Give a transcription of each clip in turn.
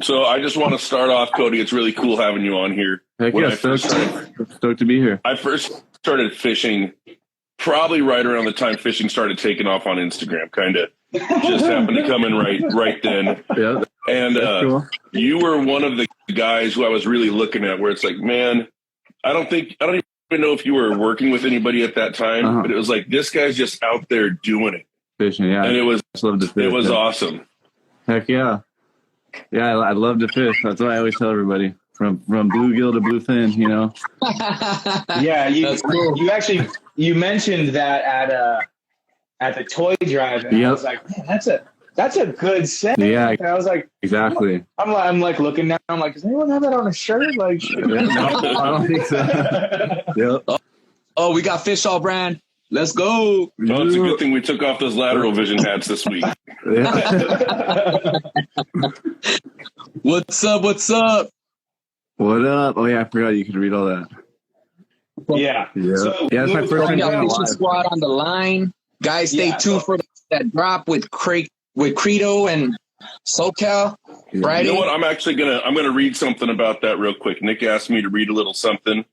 So I just want to start off, Cody. It's really cool having you on here. Heck yeah, stoked to be here. I first started fishing probably right around the time fishing started taking off on Instagram, kind of just happened to come in right then. Yeah, and cool. You were one of the guys who I was really looking at where it's like, man, I don't even know if you were working with anybody at that time, but it was like, this guy's just out there doing it. Fishing, yeah. And it was fish, awesome. Heck yeah. Yeah, I love to fish. That's what I always tell everybody. From bluegill to bluefin, you know. Yeah, you mentioned that at the toy drive, and I was like, man, that's a good set. Yeah, and I was like, exactly. I'm like looking down. I'm like, does anyone have that on a shirt? Like, no, I don't think so. Yep. Oh, we got Fish All Brand. Let's go. Well, it's a good thing we took off those lateral vision hats this week. What's up? What's up? What up? Oh yeah, I forgot you could read all that. Yeah. So, yeah, that's my first time. We got Fishing Squad on the line. Guys, stay tuned for that drop with Credo and SoCal. Right. You know what? I'm gonna read something about that real quick. Nick asked me to read a little something.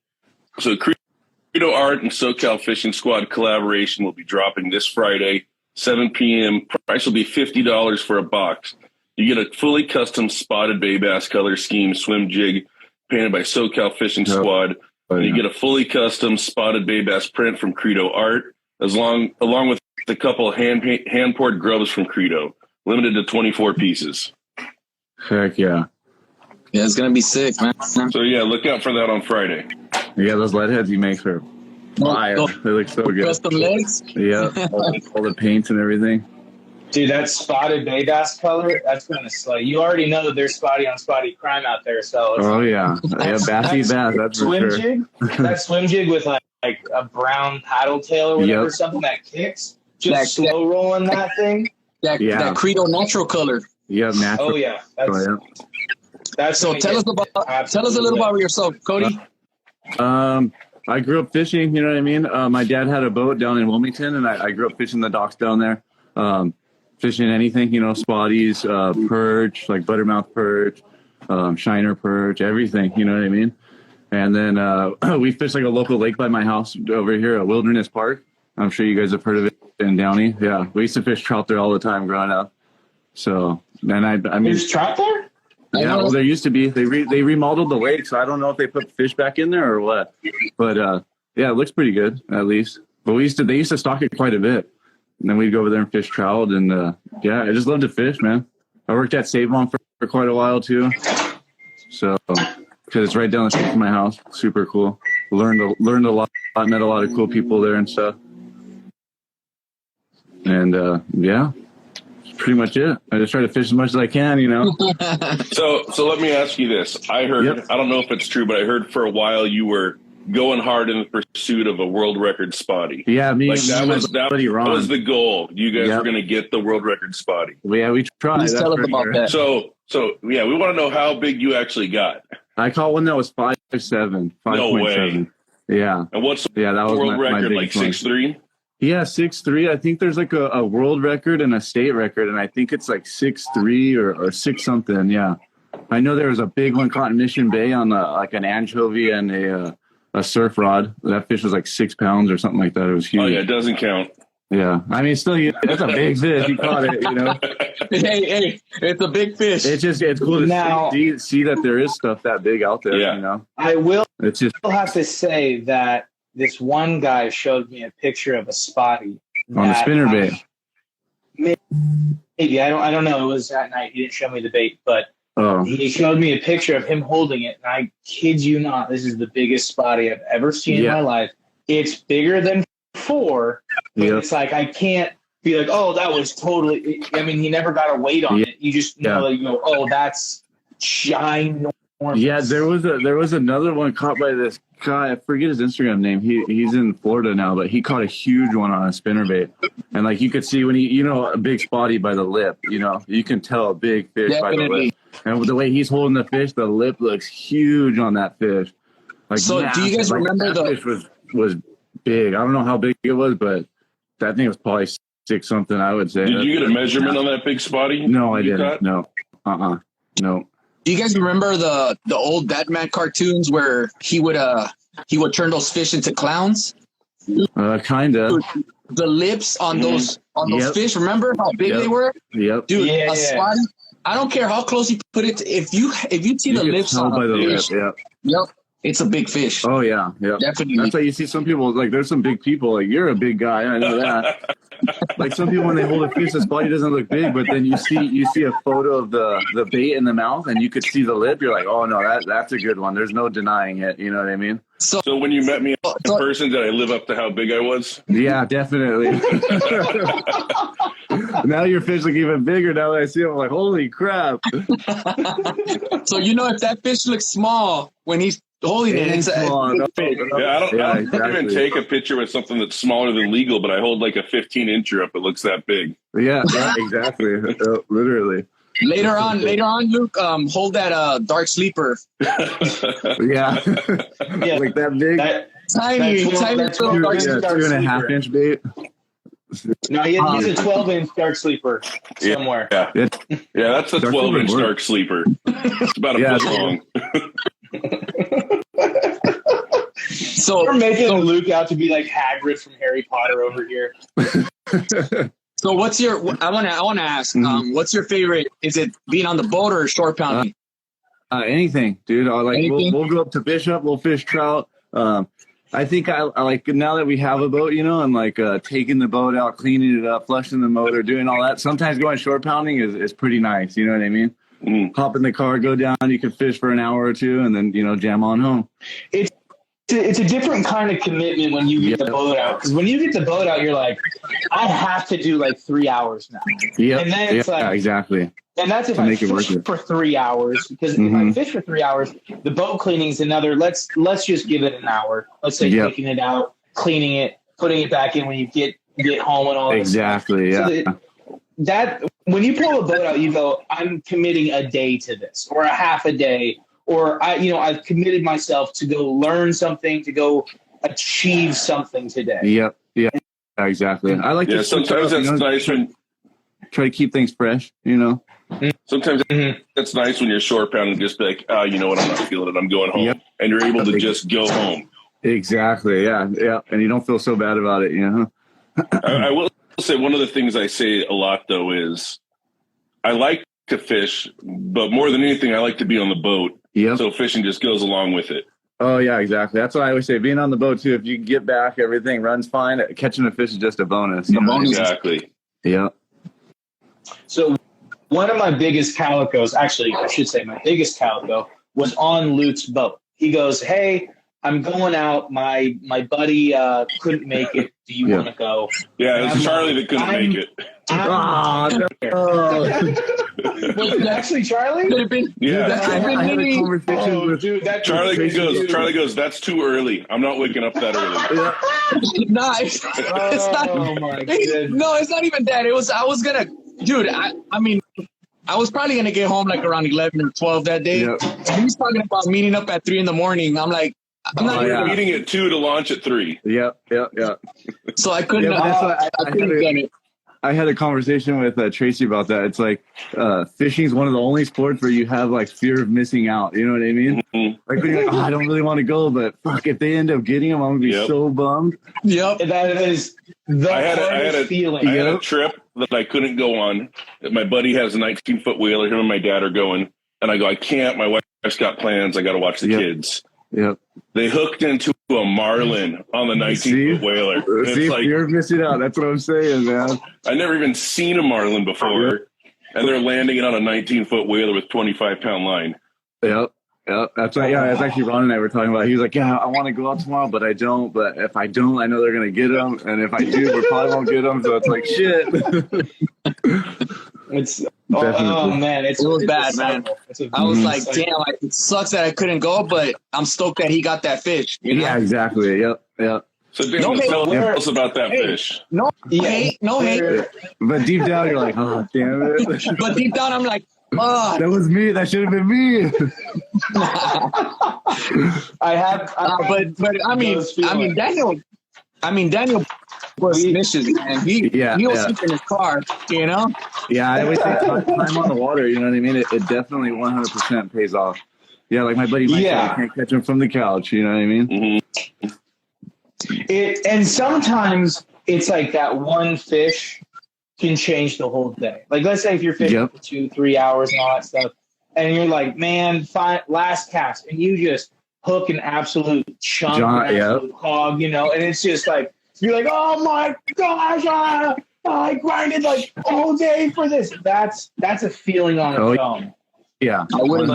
So Credo Art and SoCal Fishing Squad collaboration will be dropping this Friday, 7 p.m. Price will be $50 for a box. You get a fully custom spotted bay bass color scheme swim jig painted by SoCal Fishing Squad. And you get a fully custom spotted bay bass print from Credo Art, along with a couple hand poured grubs from Credo, limited to 24 pieces. Heck yeah! Yeah, it's gonna be sick, man. So yeah, look out for that on Friday. Yeah, those lead heads you make for fire. They look so good. Custom legs. Yeah, all the paints and everything. Dude, that spotted bay bass color, that's going to slay. You already know that there's spotty on spotty crime out there. So yeah. Bassy bass, that's for sure. Jig, that swim jig with like a brown paddle tail or whatever, something that kicks, just slow rolling that thing. That Credo natural color. Yeah, natural. Oh, yeah. That's so tell us a little about yourself, Cody. I grew up fishing, you know what I mean? My dad had a boat down in Wilmington, and I grew up fishing the docks down there. Fishing anything, you know, spotties, perch, like buttermouth perch, shiner perch, everything, you know what I mean? And then we fished like a local lake by my house over here at Wilderness Park. I'm sure you guys have heard of it in Downey. Yeah, we used to fish trout there all the time growing up. So, and I mean, there's trout there? Yeah, well, there used to be. They remodeled the lake, so I don't know if they put fish back in there or what. But yeah, it looks pretty good at least. But they used to stock it quite a bit. And then we'd go over there and fish trout. And, yeah, I just love to fish, man. I worked at Save On for quite a while, too. So, because it's right down the street from my house. Super cool. Learned a lot. Met a lot of cool people there and stuff. And, yeah, that's pretty much it. I just try to fish as much as I can, you know. So let me ask you this. I heard, I don't know if it's true, but I heard for a while you were going hard in the pursuit of a world record spotty. Yeah, that was the goal. You guys were going to get the world record spotty. Yeah, we tried. Tell us about that. So yeah, we want to know how big you actually got. I caught one that was 5.7. No way. Yeah. And what's the that was world record? Like 6'3"? Yeah, 6'3". I think there's like a world record and a state record, and I think it's like 6'3" or 6 something. Yeah, I know there was a big one caught in Mission Bay on like an anchovy and a surf rod. That fish was like 6 pounds or something like that. It was huge. Oh yeah, it doesn't count. Yeah, I mean, still, that's a big fish. You caught it, you know. Hey, it's a big fish. It's cool to see that there is stuff that big out there. Yeah. You know, I will. It's just have to say that this one guy showed me a picture of a spotty on the spinnerbait. Maybe I don't know. It was that night. He didn't show me the bait, but. He showed me a picture of him holding it, and I kid you not, this is the biggest spotty I've ever seen in my life. It's bigger than 4, but it's like I can't be like, oh, that was totally. I mean, he never got a weight on it. You just know, like, you go, oh, that's ginormous. Yeah, there was another one caught by this guy. I forget his Instagram name. He's in Florida now, but he caught a huge one on a spinnerbait, and like you could see when a big spotty by the lip. You know, you can tell a big fish by the lip. And with the way he's holding the fish, the lip looks huge on that fish. Like, so massive. Do you guys remember that fish was big? I don't know how big it was, but that thing was probably 6 something, I would say. Did you get a measurement on that big spotty? No, I didn't. Caught? No. No. Do you guys remember the old Batman cartoons where he would turn those fish into clowns? Kinda. The lips on those fish. Remember how big they were? Yep. Dude, a spottie. I don't care how close you put it. If you see the lips on by the fish, lip, yep, it's a big fish. Oh yeah, Definitely. That's why you see some people like. There's some big people like you're a big guy. I know that. Like some people when they hold a fish, the body doesn't look big, but then you see a photo of the bait in the mouth, and you could see the lip. You're like, oh no, that's a good one. There's no denying it. You know what I mean? So when you met me in person, did I live up to how big I was? Yeah, definitely. Now your fish look even bigger. Now that I see him, I'm like, holy crap! So if that fish looks small when he's holding it, it's small. I don't exactly. even take a picture with something that's smaller than legal, but I hold like a 15-incher up. It looks that big. Yeah, exactly. Literally. Later on, Luke, hold that dark sleeper. Yeah, like that big, tiny little dark sleeper. 2.5-inch bait. No, he's a 12-inch dark sleeper somewhere. Yeah, that's a 12-inch dark sleeper. It's about a foot long. So we're making Luke out to be like Hagrid from Harry Potter over here. So what's your? I want to ask. What's your favorite? Is it being on the boat or short pounding? Anything, dude. Anything? We'll go up to Bishop. We'll fish trout. I think I like now that we have a boat, and like taking the boat out, cleaning it up, flushing the motor, doing all that. Sometimes going short pounding is pretty nice. You know what I mean? Hop in the car, go down. You can fish for an hour or two, and then jam on home. It's a different kind of commitment when you get the boat out. Because when you get the boat out, you're like, I have to do like 3 hours now. Yeah, and then it's exactly. And that's if I fish for 3 hours. Because if I fish for 3 hours, the boat cleaning is another. Let's just give it an hour. Let's say taking it out, cleaning it, putting it back in when you get home and all that. Exactly. Yeah. So that when you pull a boat out, you go, I'm committing a day to this, or a half a day. Or I've committed myself to go learn something, to go achieve something today. Yep. Yeah. Exactly. I like to sometimes that's nice when try to keep things fresh. Sometimes that's nice when you're short pounding, just be like, you know what, I'm not feeling it. I'm going home, and you're able to just go home. Exactly. Yeah. And you don't feel so bad about it. I will say one of the things I say a lot though is I like to fish, but more than anything, I like to be on the boat. Yeah. So fishing just goes along with it. Oh yeah, exactly. That's what I always say. Being on the boat too. If you get back, everything runs fine. Catching a fish is just a bonus. Exactly. Yeah. So one of my biggest calicos, actually, I should say my biggest calico, was on Luke's boat. He goes, "Hey, I'm going out. My buddy couldn't make it. Do you want to go?" Yeah, it was Charlie that couldn't make it. Was it actually Charlie? Yeah. I had a conversation with Charlie goes, that's too early. I'm not waking up that early. Nice. My goodness. No, it's not even that. I was gonna, dude. I was probably gonna get home like around 11 or 12 that day. Yep. He's talking about meeting up at 3 in the morning. I'm like, I'm not meeting at 2 to launch at 3. Yep. So I couldn't. I couldn't get it. I had a conversation with Tracy about that. It's like fishing is one of the only sports where you have like fear of missing out. You know what I mean? Like when you're like, I don't really want to go, but fuck, if they end up getting them, I'm gonna be so bummed. Yep, that is the hardest feeling. I had a trip that I couldn't go on. My buddy has a 19-foot whaler. Him and my dad are going, and I go, I can't. My wife's got plans. I got to watch the kids. Yep. They hooked into a marlin on the 19-foot whaler. See, like, you're missing out. That's what I'm saying, man. I never even seen a marlin before, and they're landing it on a 19-foot whaler with 25-pound line. Yep. That's right. Yeah, that's actually Ron and I were talking about. He was like, "Yeah, I want to go out tomorrow, but I don't. But if I don't, I know they're gonna get them, and if I do, we probably won't get them." So it's like shit. Man, it was bad, man. I was like, damn, it sucks that I couldn't go, but I'm stoked that he got that fish. Yeah, exactly. Yep. So Dan, tell us about that fish. No hate. But deep down, you're like, oh, damn it. But deep down, I'm like, oh. That was me. That should have been me. I have but I mean, Daniel was misses, and he was sleeping in his car, you know. Yeah, I always say time on the water. You know what I mean? It definitely 100% pays off. Yeah, like my buddy Mike said, I can't catch him from the couch. You know what I mean? And sometimes it's like that one fish can change the whole day. Like, let's say if you're fishing for 2-3 hours and all that stuff, and you're like, man, last cast, and you just hook an absolute chunk, absolute hog, you know, and it's just like, you're like, oh my gosh, I grinded like all day for this. That's a feeling on its own. Yeah, I wouldn't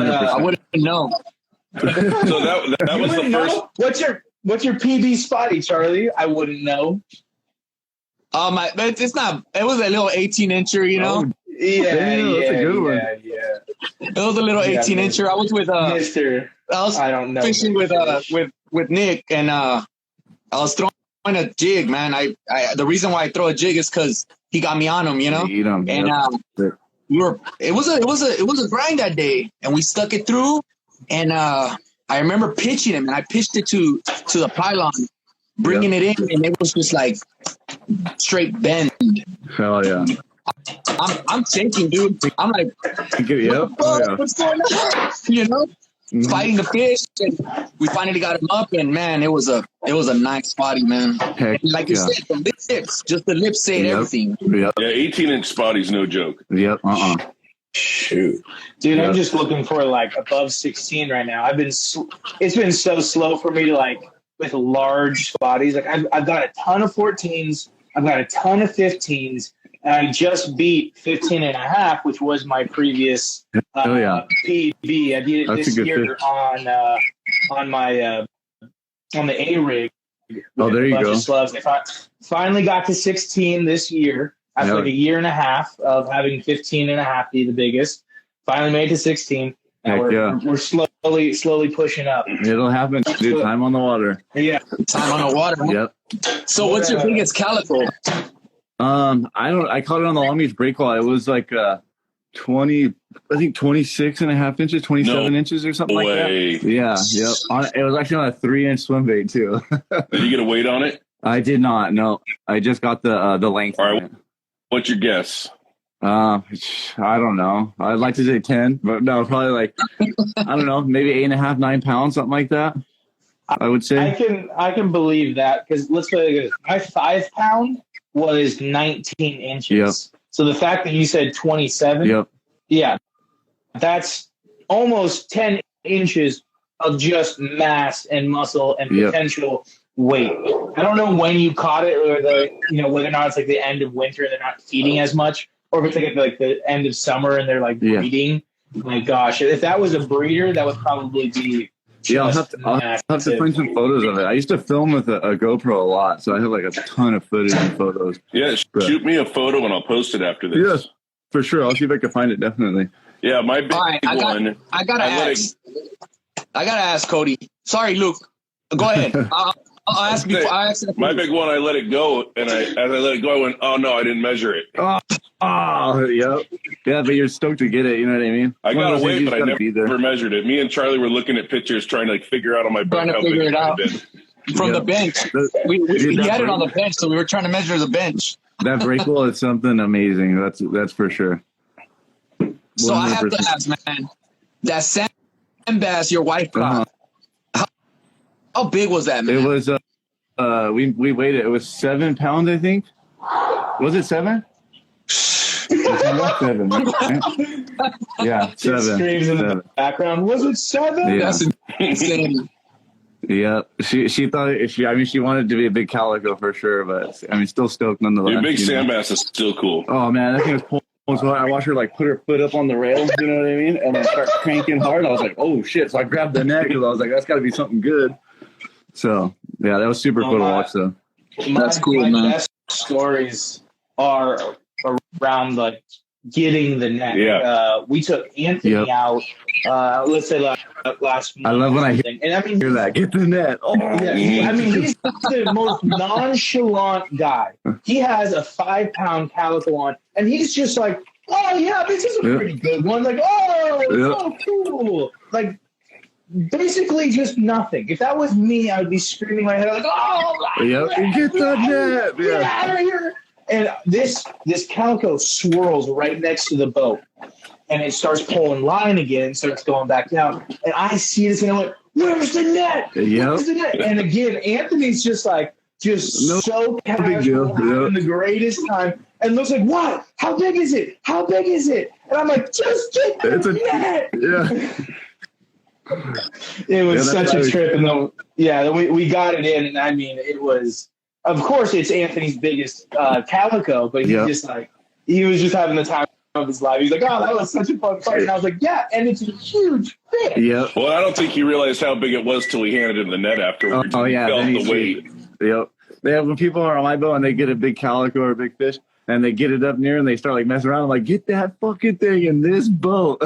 know. So that was the first. What's your PB spotty, Charlie? I wouldn't know. It's not. It was a little 18-incher, you know. Yeah, that's a good one. Yeah. It was a little 18-incher. I was with Mister. I don't know. Fishing with Nick, and I was throwing a jig, man. I the reason why I throw a jig is because he got me on him, you know. And it was a grind that day, and we stuck it through. And I remember pitching him, and I pitched it to the pylon, bringing it in, and it was just like straight bend. Hell yeah. I'm shaking, dude. I'm like, what's going on? You know, fighting the fish, and we finally got him up, and man, it was a nice spotty, man. Like you said, the lips said everything. Yeah, 18-inch spotty's no joke. Yep. Shoot, dude, I'm just looking for like above 16 right now. It's been so slow for me to like with large spotties. Like I've got a ton of 14s, I've got a ton of 15s, and I just beat 15 and a half, which was my previous PB. I beat it this year on the A rig. Oh, there you go. Slubs. I finally got to 16 this year. After like a year and a half of having 15 and a half be the biggest, finally made to 16. And we're slowly pushing up. It'll happen, dude. Time on the water. Yeah, time on the water. Yep. So what's your biggest calico? I caught it on the Long Beach breakwall. It was like 26 and a half inches, 27 inches or something like that. Yeah, yep. It was actually on a 3-inch swim bait too. Did you get a weight on it? I did not. No, I just got the length. All right. What's your guess? I don't know. I'd like to say 10, but no, probably like, I don't know, maybe 8.5, 9 pounds, something like that. I would say. I can believe that because let's say this. My 5 pound was 19 inches. Yep. So the fact that you said 27, that's almost 10 inches of just mass and muscle and potential weight. I don't know when you caught it, or whether or not it's like the end of winter and they're not feeding as much, or if it's like the end of summer and they're like breeding. My gosh, if that was a breeder, that would probably be. I'll have to find some photos of it. I used to film with a GoPro a lot, so I have like a ton of footage and photos. Yeah, shoot me a photo and I'll post it after this. Yes, for sure. I'll see if I can find it. Definitely. Yeah, my big one. I gotta ask Cody. Sorry, Luke. Go ahead. I'll ask before I ask. My big one, I let it go, and as I let it go, I went, "Oh no, I didn't measure it." Yeah, but you're stoked to get it. You know what I mean? I got away, but I never measured it. Me and Charlie were looking at pictures, trying to like figure out on my boat how big it out from the bench. We had it on the bench, so we were trying to measure the bench. That breakable is something amazing. That's for sure. 100%. So I have to ask, man, that sand bass your wife caught. How big was that, man? It was we weighed it. It was 7 pounds, I think. Was it 7? It 7. Right? Yeah, 7. Screams in the background. Was it 7? Yeah. That's insane. Yeah, she thought she wanted to be a big calico for sure, but still stoked nonetheless. Dude, big sand bass is still cool. Oh man, that thing was pulling. So I watched her like put her foot up on the rail, you know what I mean, and then start cranking hard. I was like, oh shit! So I grabbed the neck because I was like, that's got to be something good. So yeah, that was super cool to watch though. That's cool, man. My best stories are around like getting the net. Yeah. We took Anthony out. Let's say last month. I love when I hear that. Get the net. Oh. Yeah, he's the most nonchalant guy. He has a 5 pound calico on, and he's just like, "Oh yeah, this is a pretty good one." Like, "Oh, so cool!" Like, basically just nothing. If that was me, I would be screaming my head like, "Oh, yep, get the net, get out of here!" And this calico swirls right next to the boat, and it starts pulling line again, starts going back down, and I see this, and I went, "Where's the net? Yep. Where's the net?" And again, Anthony's just so casual, having the greatest time, and looks like, "What? How big is it? How big is it?" And I'm like, "Just get the net." Yeah. It was such a trip, and then we got it in, and I mean, it was. Of course, it's Anthony's biggest calico, but he was just having the time of his life. He's like, "Oh, that was such a fun fight," and I was like, "Yeah," and it's a huge fish. Yeah. Well, I don't think he realized how big it was till he handed him the net afterwards. Oh yeah, he felt the weight. Yep. When people are on my boat and they get a big calico or a big fish and they get it up near and they start like messing around, I'm like, "Get that fucking thing in this boat."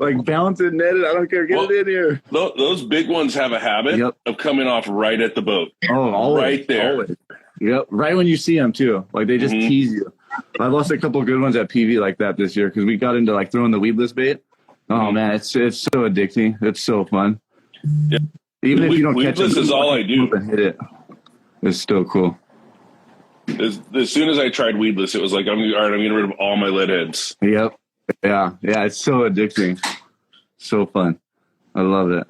Like bounce it, net it. I don't care. Get it in here. Those big ones have a habit of coming off right at the boat. Oh, always, right there. Always. Yep. Right when you see them too. Like they just tease you. I lost a couple of good ones at PV like that this year because we got into like throwing the weedless bait. Oh man, it's so addicting. It's so fun. Yeah. Even if you don't catch it, weedless is all I do. And hit it. It's still cool. As soon as I tried weedless, it was like, I'm getting rid of all my lead heads. Yep. Yeah. It's so addicting. So fun. I love it.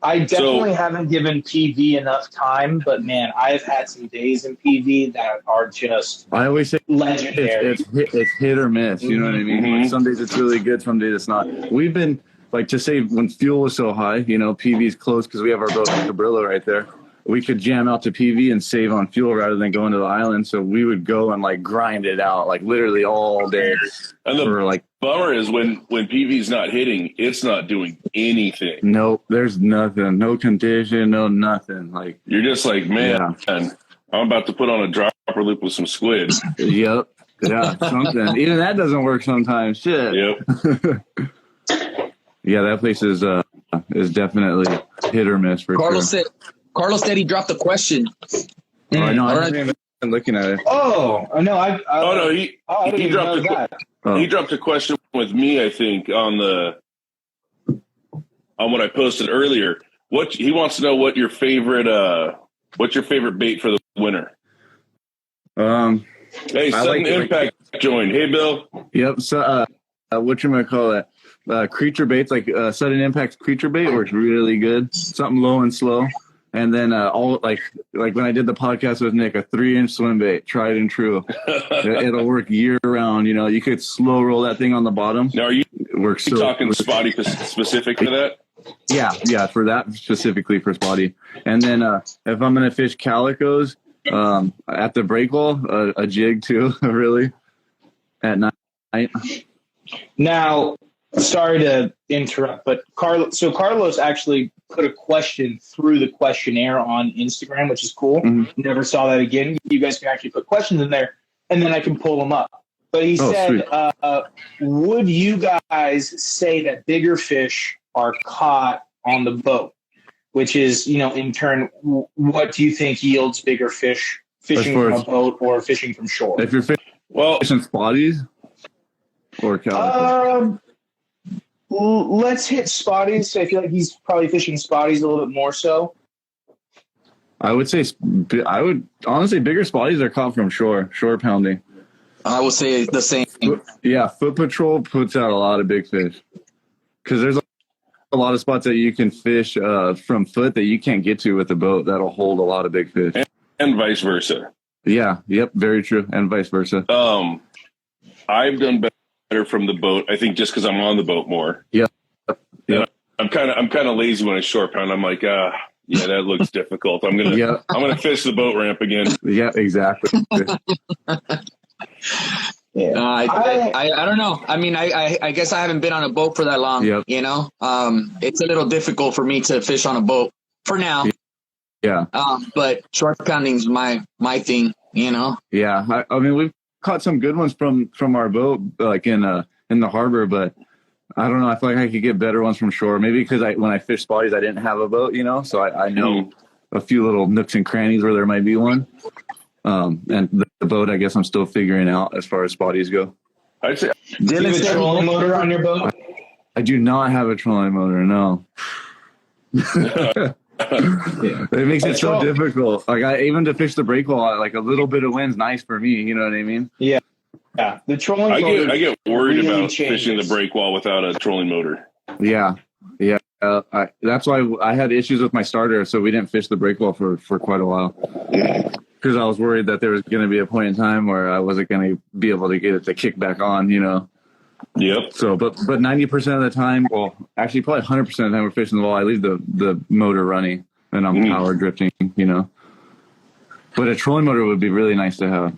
I definitely haven't given PV enough time, but man, I've had some days in PV that are just I always say legendary. It's hit or miss. You know what I mean? Like some days it's really good, some days it's not. We've been like to save when fuel was so high. You know, PV's close because we have our boat in Cabrillo right there. We could jam out to PV and save on fuel rather than going to the island. So we would go and like grind it out like literally all day. And the bummer is when PV's not hitting, it's not doing anything. Nope, there's nothing. No condition, no nothing. Like you're just like, man, I'm about to put on a dropper loop with some squid. Yep. Yeah, something. Even that doesn't work sometimes. Shit. Yep. Yeah, that place is definitely hit or miss for sure. Carlos said he dropped a question. Oh, I know. I haven't even been looking at it. Oh, no. He dropped a question with me, I think, on what I posted earlier. He wants to know what's your favorite bait for the winter? Hey, Sudden Impact joined. Hey, Bill. Yep. So, whatchamacallit? Creature baits, like Sudden Impact creature bait works really good. Something low and slow. And then all like when I did the podcast with Nick, a 3-inch swim bait, tried and true. It'll work year round. You know, you could slow roll that thing on the bottom. Now, are you talking spotty specific for that? Yeah, for that specifically for spotty. And then if I'm gonna fish calicos at the break wall, a jig too, really at night. Now, sorry to interrupt, but Carlos actually put a question through the questionnaire on Instagram, which is cool. Never saw that again. You guys can actually put questions in there, and then I can pull them up. But he said, would you guys say that bigger fish are caught on the boat? Which is, in turn, what do you think yields bigger fish, fishing from a boat or fishing from shore? If you're fishing spotties or calico? Let's hit spotties. I feel like he's probably fishing spotties a little bit more so. I would honestly, bigger spotties are caught from shore pounding. I would say the same. Foot Patrol puts out a lot of big fish because there's a lot of spots that you can fish from foot that you can't get to with a boat that'll hold a lot of big fish. And vice versa. Yeah, yep, very true, and vice versa. I've done better from the boat, I think, just because I'm on the boat more. Yeah. I'm kind of lazy when I short pound. I'm like, that looks difficult. I'm gonna fish the boat ramp again. Yeah, exactly. I don't know. I mean, I guess I haven't been on a boat for that long. Yep. It's a little difficult for me to fish on a boat for now. Yeah. But short pounding's my thing. Yeah. I mean, we've caught some good ones from our boat, like in the harbor, but I don't know. I feel like I could get better ones from shore. Maybe because when I fished spotties, I didn't have a boat, so I know a few little nooks and crannies where there might be one. And the boat, I guess I'm still figuring out as far as spotties go. I'd say, do you have a trolling motor on your boat? I do not have a trolling motor, no. It makes it so difficult. Like even to fish the breakwall, like a little bit of wind's nice for me. You know what I mean? Yeah. Yeah. The trolling. I get worried really about fishing the breakwall without a trolling motor. Yeah. Yeah. That's why I had issues with my starter, so we didn't fish the breakwall for quite a while. Because I was worried that there was going to be a point in time where I wasn't going to be able to get it to kick back on, you know. Yep. So, but 90% of the time, well, actually probably 100% of the time we're fishing the wall, I leave the motor running and I'm power drifting, you know. But a trolling motor would be really nice to have.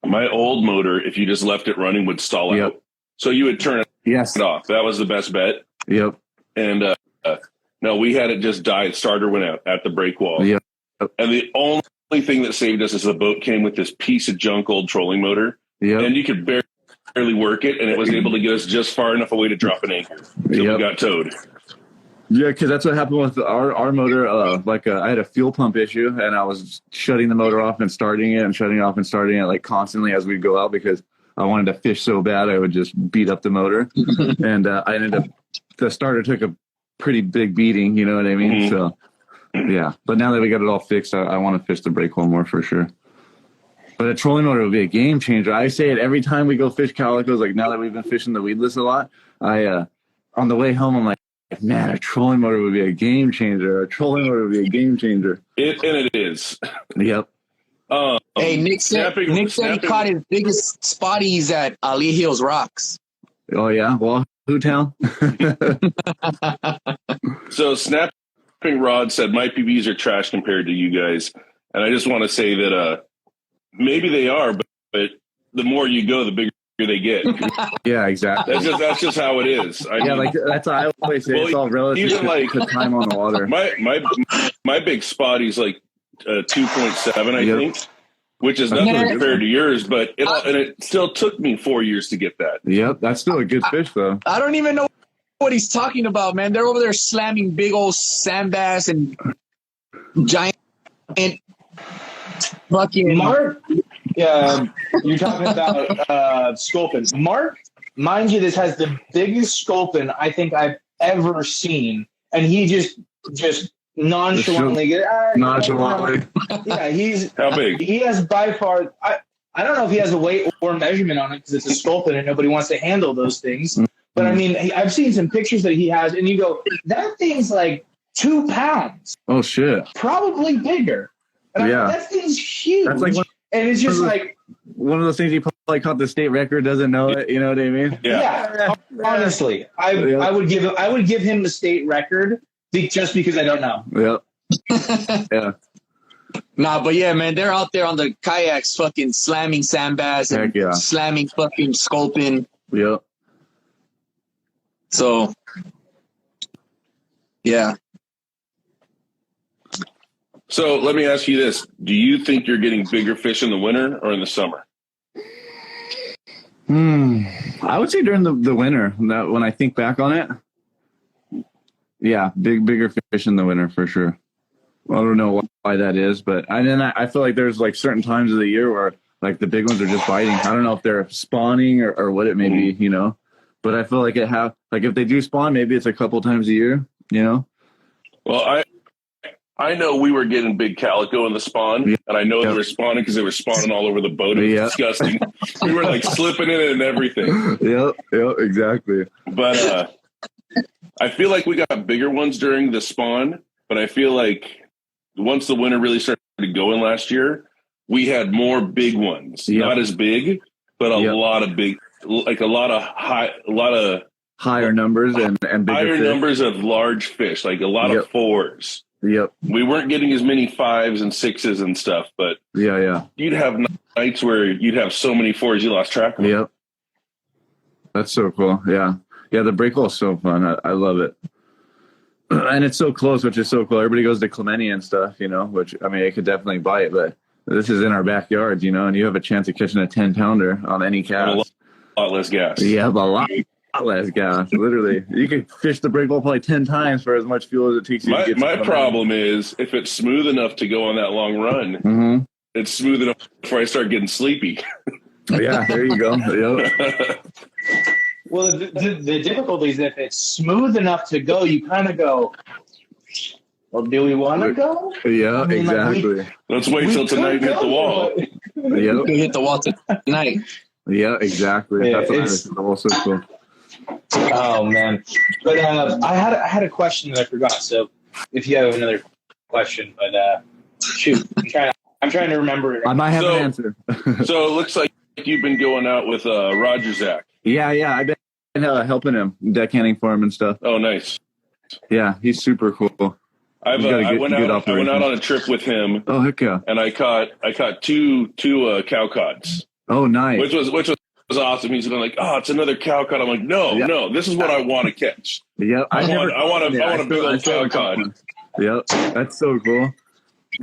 My old motor, if you just left it running, would stall out. So you would turn it off. That was the best bet. Yep. And no, we had it just die. Starter went out at the breakwall. Yep. And the only thing that saved us is the boat came with this piece of junk old trolling motor. Yep. And you could barely work it, and it was able to get us just far enough away to drop an anchor. So we got towed. Yeah, because that's what happened with our motor. I had a fuel pump issue, and I was shutting the motor off and starting it, and shutting it off and starting it like constantly as we'd go out because I wanted to fish so bad I would just beat up the motor. And I ended up, the starter took a pretty big beating, you know what I mean? So, yeah. But now that we got it all fixed, I want to fish the breakwall more for sure. But a trolling motor would be a game changer. I say it every time we go fish calicos. Like now that we've been fishing the weedless a lot, on the way home, I'm like, man, a trolling motor would be a game changer. A trolling motor would be a game changer. It is. Yep. Hey, Nick said he caught his biggest spotties at Lee Hills Rocks. Oh yeah, well, Town. So snapping rod said my PBs are trash compared to you guys, and I just want to say that maybe they are, but the more you go, the bigger they get. Yeah, exactly. That's just how it is. I mean, like that's how I always say. Well, it's all relative to time on the water. My big spottie's like 2.7, I think, which is nothing compared to yours, but it still took me 4 years to get that. Yep, that's still a good fish though. I don't even know what he's talking about, man. They're over there slamming big old sand bass and giant fucking Mark. You're talking about sculpin. Mark, mind you, this has the biggest sculpin I think I've ever seen, and he just nonchalantly yeah, he's how big? He has by far. I don't know if he has a weight or measurement on it because it's a sculpin and nobody wants to handle those things. But I mean, I've seen some pictures that he has, and you go, that thing's like 2 pounds. Oh shit! Probably bigger. And that thing's huge. That's like and it's just like one of those things he probably caught the state record, doesn't know it. You know what I mean? Yeah. Honestly, I would give him the state record just because I don't know. Yep. Yeah. Nah, but yeah, man, they're out there on the kayaks, fucking slamming sand bass and slamming fucking sculpin. Yep. So, yeah. So let me ask you this. Do you think you're getting bigger fish in the winter or in the summer? I would say during the winter. That when I think back on it, yeah, bigger fish in the winter for sure. I don't know why that is, but I feel like there's like certain times of the year where like the big ones are just biting. I don't know if they're spawning or what it may be, you know, but I feel like if they do spawn, maybe it's a couple times a year, you know? Well, I know we were getting big calico in the spawn, and I know they were spawning because they were spawning all over the boat. It was disgusting. We were like slipping in it and everything. Yep, exactly. But I feel like we got bigger ones during the spawn, but I feel like once the winter really started going last year, we had more big ones. Yep. Not as big, but a lot of big, like a lot of higher numbers and bigger higher fish. Numbers of large fish, like a lot of fours. Yep. We weren't getting as many 5s and 6s and stuff, but you'd have nights where you'd have so many 4s you lost track of them. Yep. That's so cool. Yeah. Yeah, the breakwall is so fun. I love it. And it's so close, which is so cool. Everybody goes to Clemente and stuff, you know, which, I mean, it could definitely bite, but this is in our backyard, you know, and you have a chance of catching a 10-pounder on any cast. A lot less gas. Yeah, a lot less gas. Literally. You could fish the breakwall probably 10 times for as much fuel as it takes you to get my problem is if it's smooth enough to go on that long run, it's smooth enough before I start getting sleepy. Yeah, there you go. Yep. Well, the difficulty is if it's smooth enough to go, you kind of go, well, do we want to go? Yeah, I mean, exactly. Let's wait till tonight and hit the wall. Yeah, we hit the wall tonight. Yeah, exactly. Yeah, That's what I was also cool. Oh man, but I had a question that I forgot. So if you have another question, but shoot, I'm trying to remember it. I might have an answer. So it looks like you've been going out with Roger Zach. Yeah, I've been helping him, deckhanding for him and stuff. Oh, nice. Yeah, he's super cool. I went out on a trip with him. Oh, heck yeah! And I caught two cow cods. Oh, nice. Which was awesome. He's going like, oh, it's another cow cod. I'm like, no, this is what I want to catch. Yep. I want a big old cow cod. Yep, that's so cool.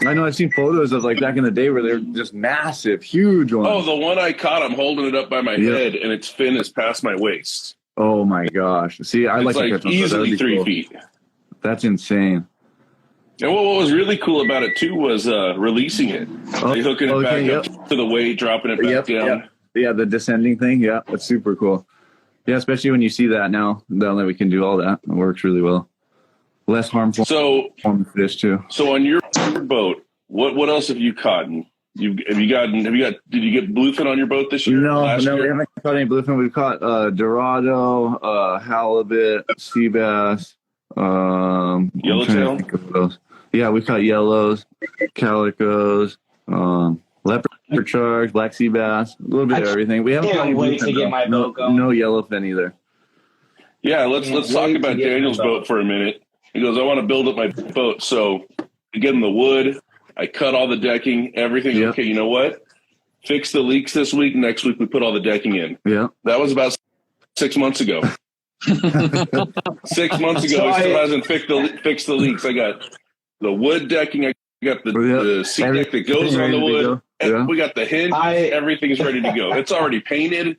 I know I've seen photos of like back in the day where they're just massive, huge ones. Oh, the one I caught, I'm holding it up by my head, and its fin is past my waist. Oh my gosh! See, I like to catch them. Easily 3 feet. That's insane. And what was really cool about it too was releasing it. Hooking it back up to the weight, dropping it back down. Yeah, the descending thing. Yeah, that's super cool. Yeah, especially when you see that now that we can do all that. It works really well. Less harmful. On fish too. So on your boat, what else have you caught? Did you get bluefin on your boat this year? No, we haven't caught any bluefin. We've caught Dorado, halibut, sea bass, yellowtail. Yeah, we caught yellows, calicos, leopard sharks, black sea bass, a little bit of everything. We haven't caught any wait to get my boat going. No yellowfin either. Yeah, let's talk about Daniel's boat for a minute. He goes, I want to build up my boat. So I get him the wood. I cut all the decking, everything. Yep. Okay, you know what? Fix the leaks this week. Next week, we put all the decking in. Yeah. That was about 6 months ago. 6 months ago, he still hasn't fixed the leaks. I got the wood decking. I got the seat deck that goes on the wood. Yeah. We got the hinge. Everything is ready to go. It's already painted.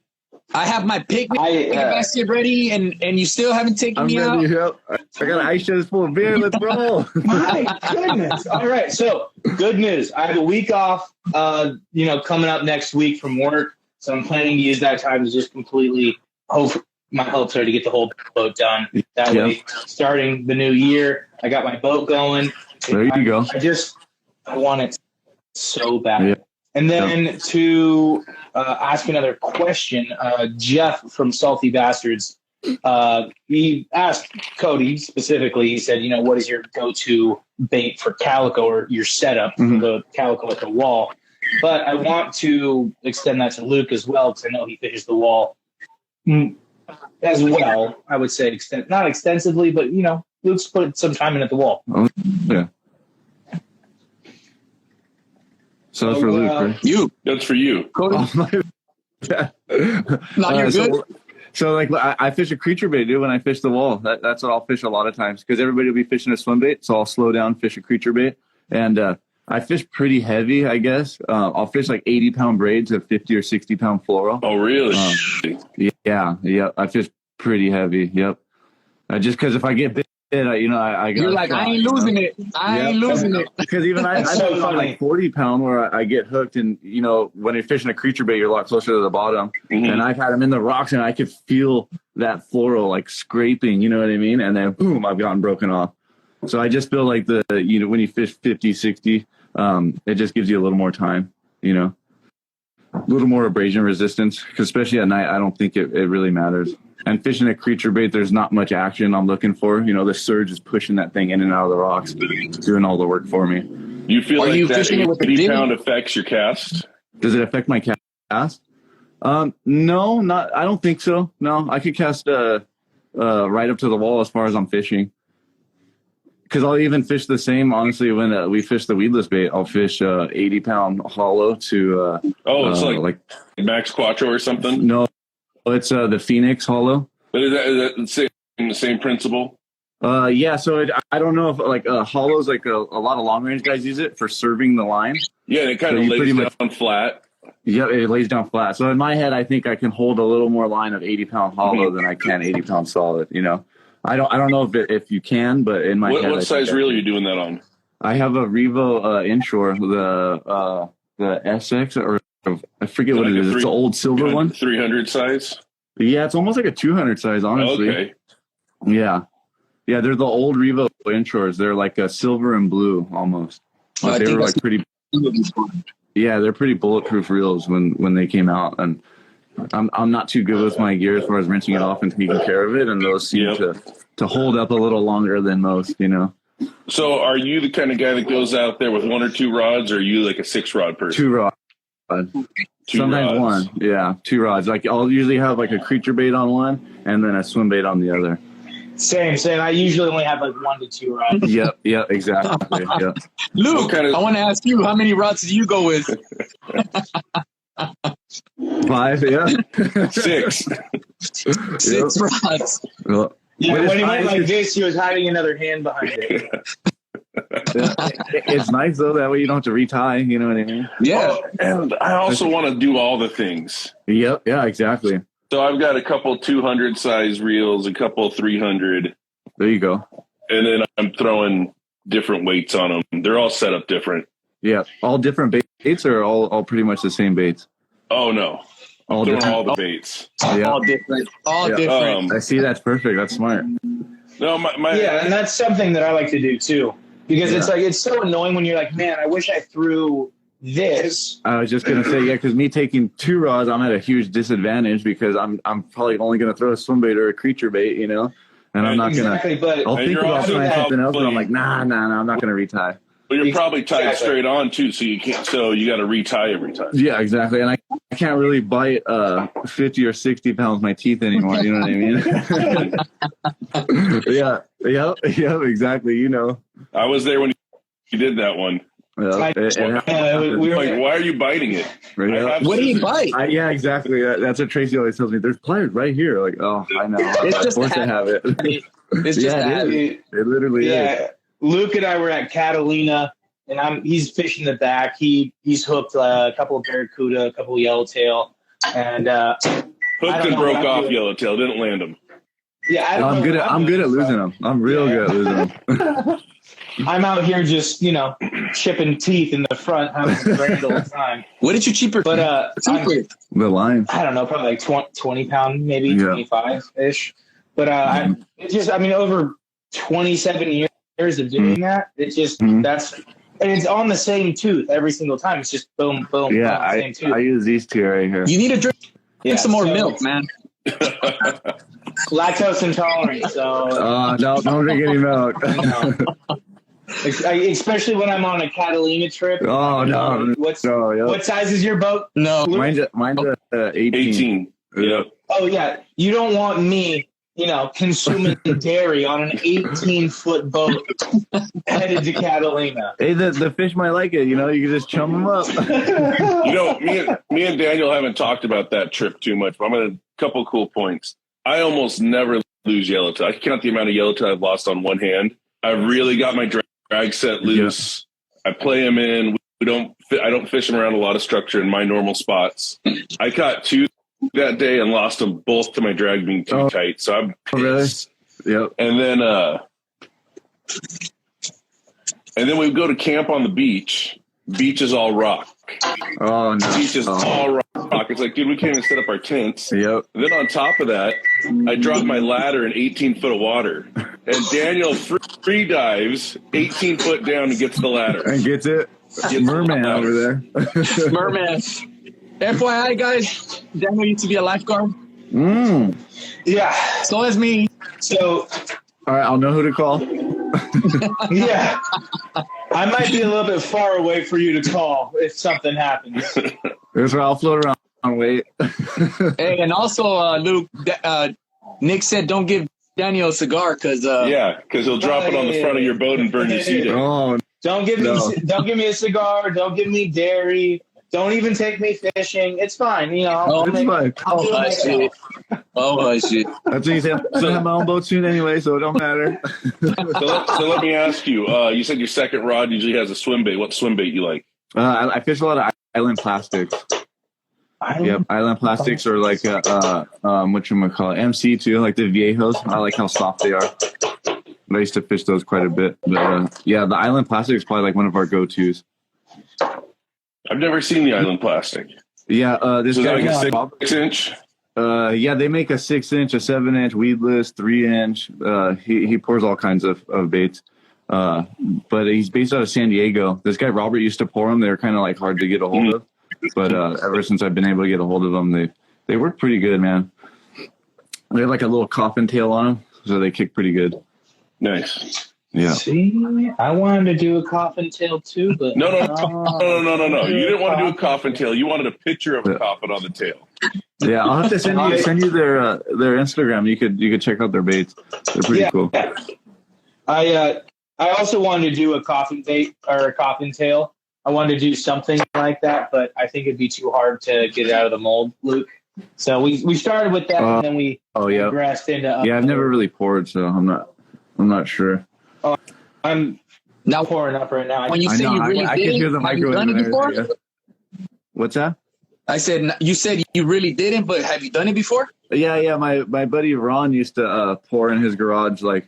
I have my picnic basket ready, and you still haven't taken me out. I got an ice chest full of beer. Let's roll. My goodness. All right. So good news. I have a week off, coming up next week from work. So I'm planning to use that time to just completely my hopes are to get the whole boat done. That way, starting the new year, I got my boat going. There you go. I want it so bad. Yeah. And then to ask another question, Jeff from Salty Bastards, he asked Cody specifically, he said, what is your go-to bait for calico or your setup for the calico at the wall? But I want to extend that to Luke as well, because I know he fishes the wall as well. I would say not extensively, but, Luke's put some time in at the wall. Oh, yeah. So that's for Luke, right? That's for you. Cody. You're good. So I fish a creature bait, dude, when I fish the wall. That's what I'll fish a lot of times, because everybody will be fishing a swim bait. So I'll slow down, fish a creature bait. And I fish pretty heavy, I guess. I'll fish like 80-pound braids of 50 or 60-pound fluoro. Oh, really? Yeah. I fish pretty heavy. Yep. Just because if I get bit, I got. You're like, I ain't losing it. I ain't losing it. Because even I fish like 40-pound where I get hooked, and when you're fishing a creature bait, you're a lot closer to the bottom. Mm-hmm. And I've had them in the rocks, and I could feel that fluoro like scraping. You know what I mean? And then boom, I've gotten broken off. So I just feel like when you fish 50, 60, it just gives you a little more time. A little more abrasion resistance, because especially at night, I don't think it really matters. And fishing a creature bait, there's not much action I'm looking for. The surge is pushing that thing in and out of the rocks, doing all the work for me. You feel like that 80-pound affects your cast? Does it affect my cast? No, not. I don't think so. No, I could cast right up to the wall as far as I'm fishing. Because I'll even fish the same, honestly, when we fish the weedless bait. I'll fish 80-pound hollow to... it's like Max Quattro or something? No. It's the Phoenix hollow. But is that the same principle? Yeah. So I don't know if hollow's like a lot of long range guys use it for serving the line. Yeah, and it kind of lays down flat. Yep, it lays down flat. So in my head, I think I can hold a little more line of 80-pound hollow than I can 80-pound solid. I don't know if you can, but in my head, what size reel are you doing that on? I have a Revo inshore, the SX or. I forget what it is. It's an old silver one. 300 size? Yeah, it's almost like a 200 size, honestly. Okay. Yeah. Yeah, they're the old Revo inshores. They're like a silver and blue almost. I They think were that's like pretty. Yeah, they're pretty bulletproof reels when they came out, and I'm not too good with my gear as far as rinsing it off and taking care of it, and those seem to hold up a little longer than most, you know. So are you the kind of guy that goes out there with 1 or 2 rods, or are you like a 6-rod person? 2 rods. Sometimes rods. 1. Yeah, 2 rods. Like I'll usually have like a creature bait on one and then a swim bait on the other. Same. I usually only have like 1 to 2 rods. Yep, exactly. Yep. Luke, I want to ask you, how many rods do you go with? 5, yeah. 6. 6 rods. Well, Yeah, when he went like this, he was hiding another hand behind it. It's nice though, that way you don't have to retie, you know what I mean? Yeah. And I also want to do all the things. Yep, yeah, exactly. So I've got a couple 200 size reels, a couple 300. There you go. And then I'm throwing different weights on them. They're all set up different. Yeah, all different baits, or all pretty much the same baits? Oh, no. All throwing different. all the baits. Yeah. All different. Different. I see. That's perfect. That's smart. No, yeah, and that's something that I like to do too, because it's so annoying when you're like, man, I wish I threw this. I was just gonna say, yeah, because me taking 2 rods, I'm at a huge disadvantage because I'm probably only gonna throw a swim bait or a creature bait, you know, and I'm not gonna. But I'll think about trying something else, but I'm like, nah, I'm not gonna retie. But you're probably tied straight on too, so you can't. So you got to retie every time. Yeah, exactly. And I can't really bite 50 or 60 pounds my teeth anymore. You know what I mean? yeah, exactly. You know, I was there when you did that one. Why are you biting it? What do you bite? Yeah, exactly. That's what Tracy always tells me. There's pliers right here. Like, oh, I know. It's just to have it. It's just it literally is. Luke and I were at Catalina, and he's fishing the back. He's hooked a couple of barracuda, a couple of yellowtail, and hooked and broke off yellowtail. Didn't land them. Yeah, I'm good at losing them. I'm real good at losing them. I'm out here just chipping teeth in the front, having some grand old time. What did you cheaper? But the line. I don't know, probably like 20 pound, maybe 25 ish. But over 27 years of doing that, it's just and it's on the same tooth every single time. It's just boom, boom. Yeah, boom, same tooth. I use these 2 right here. You need to drink some more milk, man. Lactose intolerant, so no, don't drink any milk. Especially when I'm on a Catalina trip. Oh no! What size is your boat? No, mine's 18. Yeah. Oh yeah, you don't want me, consuming dairy on an 18-foot boat headed to Catalina. Hey, the fish might like it. You can just chum them up. Me and Daniel haven't talked about that trip too much, but I'm going to couple cool points. I almost never lose yellowtail. I can count the amount of yellowtail I've lost on one hand. I've really got my drag set loose. Yeah. I play them in. I don't fish them around a lot of structure in my normal spots. I caught 2 that day and lost them both to my drag being too tight. So I'm pissed. Really? Yep. And then we go to camp on the beach. Beach is all rock. Oh no! Beach is all rock. It's like, dude, we can't even set up our tents. Yep. And then on top of that, I dropped my ladder in 18 foot of water, and Daniel free dives 18 foot down and gets the ladder and gets it. Merman over there. Merman. FYI, guys, Daniel used to be a lifeguard. Yeah. So is me. So. All right, I'll know who to call. Yeah. I might be a little bit far away for you to call if something happens. That's where I'll float around and wait. Hey, and also, Luke, Nick said don't give Daniel a cigar because he'll drop it on the front of your boat and burn your seat. Oh, don't give me a cigar. Don't give me dairy. Don't even take me fishing. It's fine. I'll do it shit. Oh, shit. That's what you say. I'm going to have my own boat soon anyway, so it don't matter. So let me ask you. You said your second rod usually has a swim bait. What swim bait you like? I fish a lot of island plastics. Yep, island plastics or like whatchamacallit, MC too, like the Viejos. I like how soft they are. But I used to fish those quite a bit. But the island plastic is probably like one of our go-tos. I've never seen the island plastic. Yeah, this guy like a 6-inch. They make a 6-inch, a 7-inch, weedless, 3-inch. He pours all kinds of baits. But he's based out of San Diego. This guy Robert used to pour them. They were kind of like hard to get a hold of, but ever since I've been able to get a hold of them, they work pretty good, man. They have like a little coffin tail on them, so they kick pretty good. Nice. Yeah. See, I wanted to do a coffin tail too, but No. You didn't want to do a coffin tail. You wanted a picture of a coffin on the tail. Yeah, I'll have to send you their Instagram. You could check out their baits. They're pretty cool. Yeah. I also wanted to do a coffin bait or a coffin tail. I wanted to do something like that, but I think it'd be too hard to get it out of the mold, Luke. So we started with that, and then we progressed into. I've never really poured, so I'm not sure. I'm now pouring up right now. When you say you really I did can hear the have you done it before? Yeah. What's that? I said you said you really didn't, but have you done it before? Yeah. My buddy Ron used to pour in his garage I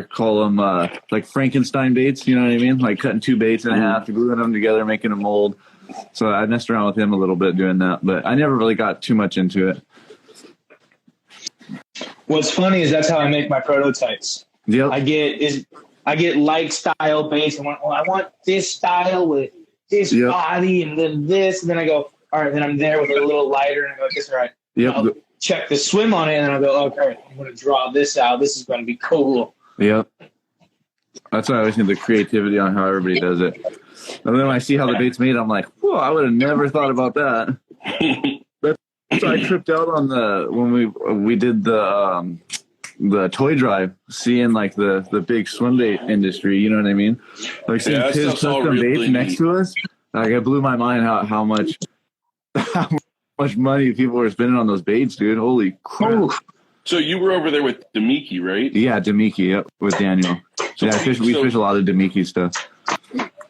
call them like Frankenstein baits. You know what I mean? Like cutting two baits in half, gluing them together, making a mold. So I messed around with him a little bit doing that, but I never really got too much into it. What's funny is that's how I make my prototypes. Yep. I get like style baits. I want this style with this body and then this, and then I go, all right, then I'm there with a little lighter, and I go, I guess, all right. Yep. I'll check the swim on it, and then I'll go, okay, I'm going to draw this out. This is going to be cool. Yep. That's why I always need the creativity on how everybody does it. And then when I see how the bait's made, I'm like, whoa, I would have never thought about that. So I tripped out on when we did the toy drive, seeing like the big swim bait industry, you know what I mean? Like seeing his custom baits next to us. Like it blew my mind how much money people were spending on those baits, dude. Holy crap. So you were over there with Demiki, right? Yeah, Demiki, yep, with Daniel. We fish a lot of Demiki stuff.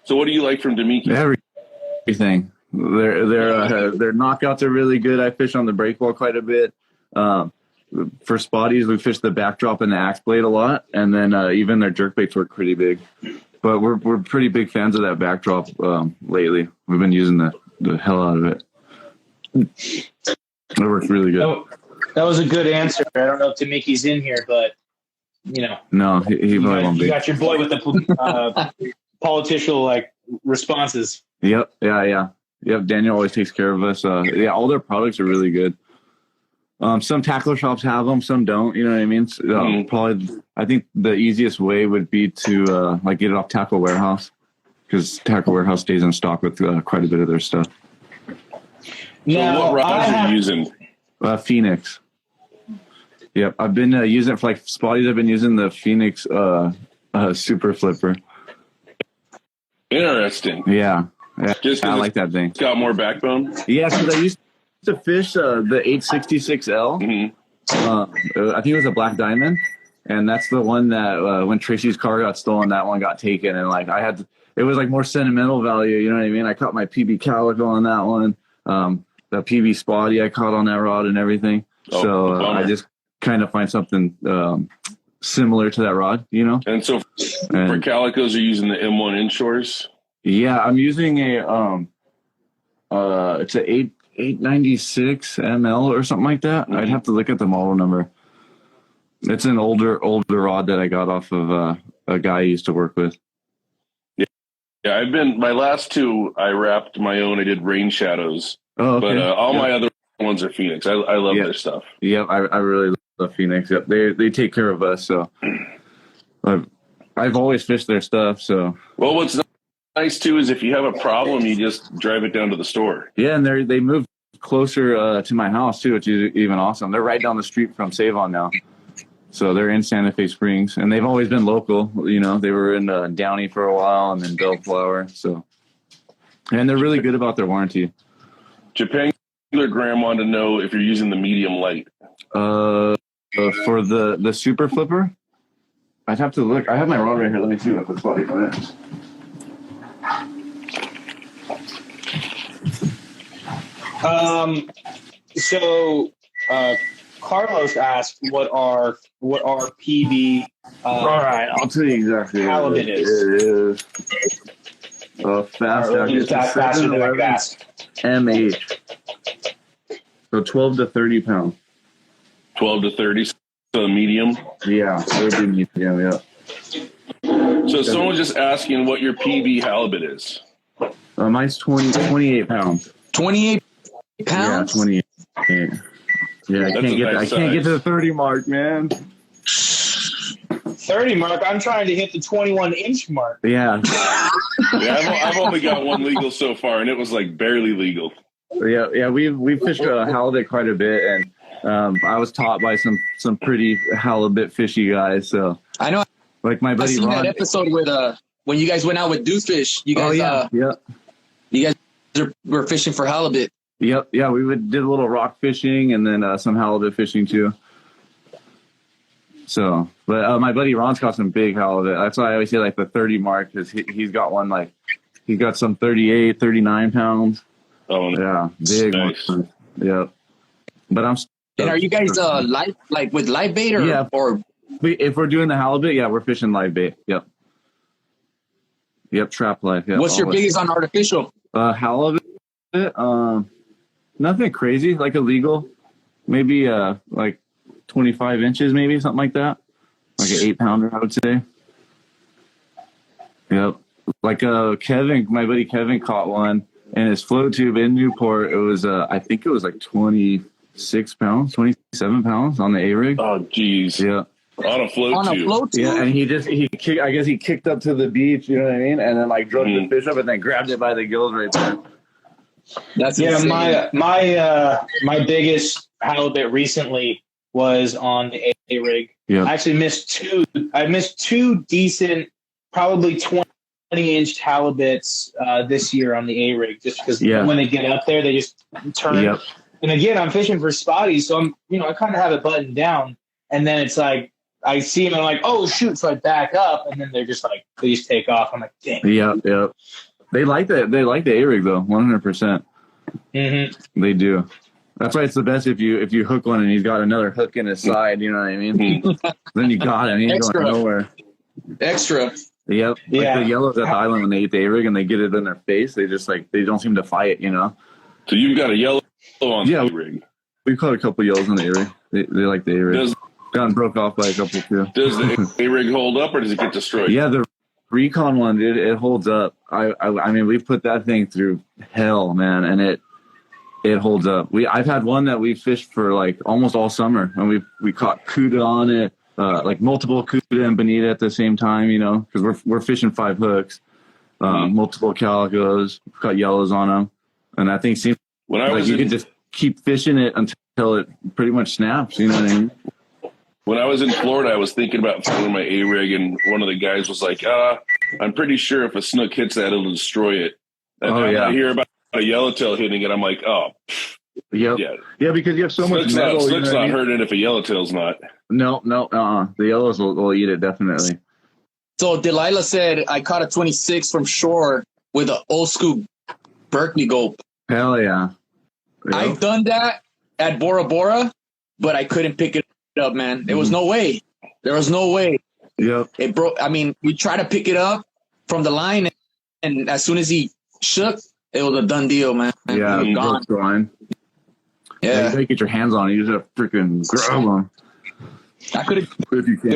So what do you like from Demiki? Everything. Their knockouts are really good. I fish on the breakwall quite a bit. For spotties, we fish the backdrop and the axe blade a lot, and then even their jerk baits work pretty big. But we're pretty big fans of that backdrop lately. We've been using the hell out of it. It works really good. That was a good answer. I don't know if Demiki's in here, but you know. No, he probably won't be. You got your boy with the political responses. Yep. Yeah. Yep. Daniel always takes care of us. All their products are really good. Some tackle shops have them, some don't. You know what I mean? Probably, I think the easiest way would be to get it off Tackle Warehouse, because Tackle Warehouse stays in stock with quite a bit of their stuff. So what rods are you using? Phoenix. Yep, I've been using it for like spotties. I've been using the Phoenix Super Flipper. Interesting. Yeah. Just I like that thing. It's got more backbone. Yeah, because I used to fish the 866L. Mm-hmm. I think it was a black diamond, and that's the one that when Tracy's car got stolen, that one got taken, and like it was like more sentimental value. You know what I mean? I caught my PB Calico on that one. The PB Spotty I caught on that rod and everything. I just kind of find something similar to that rod, you know. And so for calicos, you're using the M1 inshores. Yeah, I'm using it's a 896 ml or something like that. Mm-hmm. I'd have to look at the model number. It's an older rod that I got off of a guy I used to work with. Yeah, my last two, I wrapped my own. I did Rain Shadows. Oh, okay. But all my other ones are Phoenix. I love their stuff. Yep, I really love Phoenix. Yep, they take care of us. So I've always fished their stuff. So what's nice too is if you have a problem, you just drive it down to the store. Yeah, and they moved closer to my house too, which is even awesome. They're right down the street from Save On now. So they're in Santa Fe Springs, and they've always been local. You know, they were in Downey for a while, and then Bellflower. So, and they're really good about their warranty. Japan Graham wanted to know if you're using the medium light. For the Super Flipper, I'd have to look. I have my rod right here. Let me see what the spotty is. Carlos asked, "What are PB?" All right, I'll tell you exactly. Halibut is. Fast MH. So 12 to 30 pounds. 12 to 30. So medium. Yeah, it would be medium. Yeah. So someone just asking what your PB halibut is. Mine's 28 pounds. 28 pounds? Yeah, 28. Yeah, I can't get to the 30 mark, man. 30 mark. I'm trying to hit the 21-inch mark. Yeah. I've only got one legal so far, and it was like barely legal. Yeah. We fished halibut quite a bit, and I was taught by some pretty halibut fishy guys. So I know. Like my buddy Ron. That episode with when you guys went out with Deuce Fish. You guys, you guys were fishing for halibut. Yep. Yeah, we did a little rock fishing and then some halibut fishing too. So, but my buddy Ron's caught some big halibut. That's why I always say like the 30 mark, because he's got one like he's got some 38, 39 pounds. Oh yeah, big nice. One. Yep. But I'm. And are you guys like with live bait or if we're doing the halibut, yeah, we're fishing live bait. Yep, trap live. Yep, what's your biggest on artificial? Halibut, nothing crazy, like illegal, maybe like 25 inches, maybe something like that, like an 8-pounder, I would say. Yep, like Kevin, my buddy Kevin caught one in his float tube in Newport. It was I think it was like 26 pounds, 27 pounds on the A-rig. Oh, geez. Yeah. On a float tube. Yeah, and I guess he kicked up to the beach, you know what I mean? And then like drug the fish up and then grabbed it by the gills right there. That's insane. My biggest halibut recently was on the A-rig. Yeah. I actually missed two decent, probably 20-inch halibuts this year on the A-rig, just because when they get up there, they just turn. Yep. And again, I'm fishing for spotties, so I kind of have it buttoned down, and then it's like I see them and I'm like, oh shoot, so I back up, and then they just take off. I'm like, dang. Yep. They like that. They like the A-rig though, 100%. Mm-hmm. They do. That's why it's the best if you hook one and he's got another hook in his side. You know what I mean? Then you got him. He ain't going nowhere. Extra. Yep. Like the yellows at the island when they eat the A-rig and they get it in their face, they just they don't seem to fight. You know. So you've got a yellow on the A-rig. We've caught a couple yellows on the A-rig. They like the A-rig. Gotten broke off by a couple too. Does the A-rig hold up or does it get destroyed? Yeah, the Recon one, dude, it holds up. I mean, we put that thing through hell, man, and it holds up. I've had one that we fished for like almost all summer, and we caught Cuda on it, like multiple Cuda and Bonita at the same time, you know, because we're fishing 5 hooks, multiple calicos, caught yellows on them, and that thing seems like you could just keep fishing it until it pretty much snaps. You know what I mean? When I was in Florida, I was thinking about throwing my A-rig, and one of the guys was like, I'm pretty sure if a snook hits that, it'll destroy it. And I hear about a yellowtail hitting it. I'm like, yeah, because you have so much metal. Snook's not hurting if a yellowtail's not. No, the yellows will eat it, definitely. So Delilah said, I caught a 26 from shore with an old school Berkeley gulp. Hell yeah. Yep. I've done that at Bora Bora, but I couldn't pick it up, man. There was no way. There was no way. Yep. It broke. I mean, we tried to pick it up from the line, and as soon as he shook, it was a done deal, man. Yeah, it was gone. The line. Yeah, you gotta get your hands on it. You just have to freaking grab them. I could have. If you can.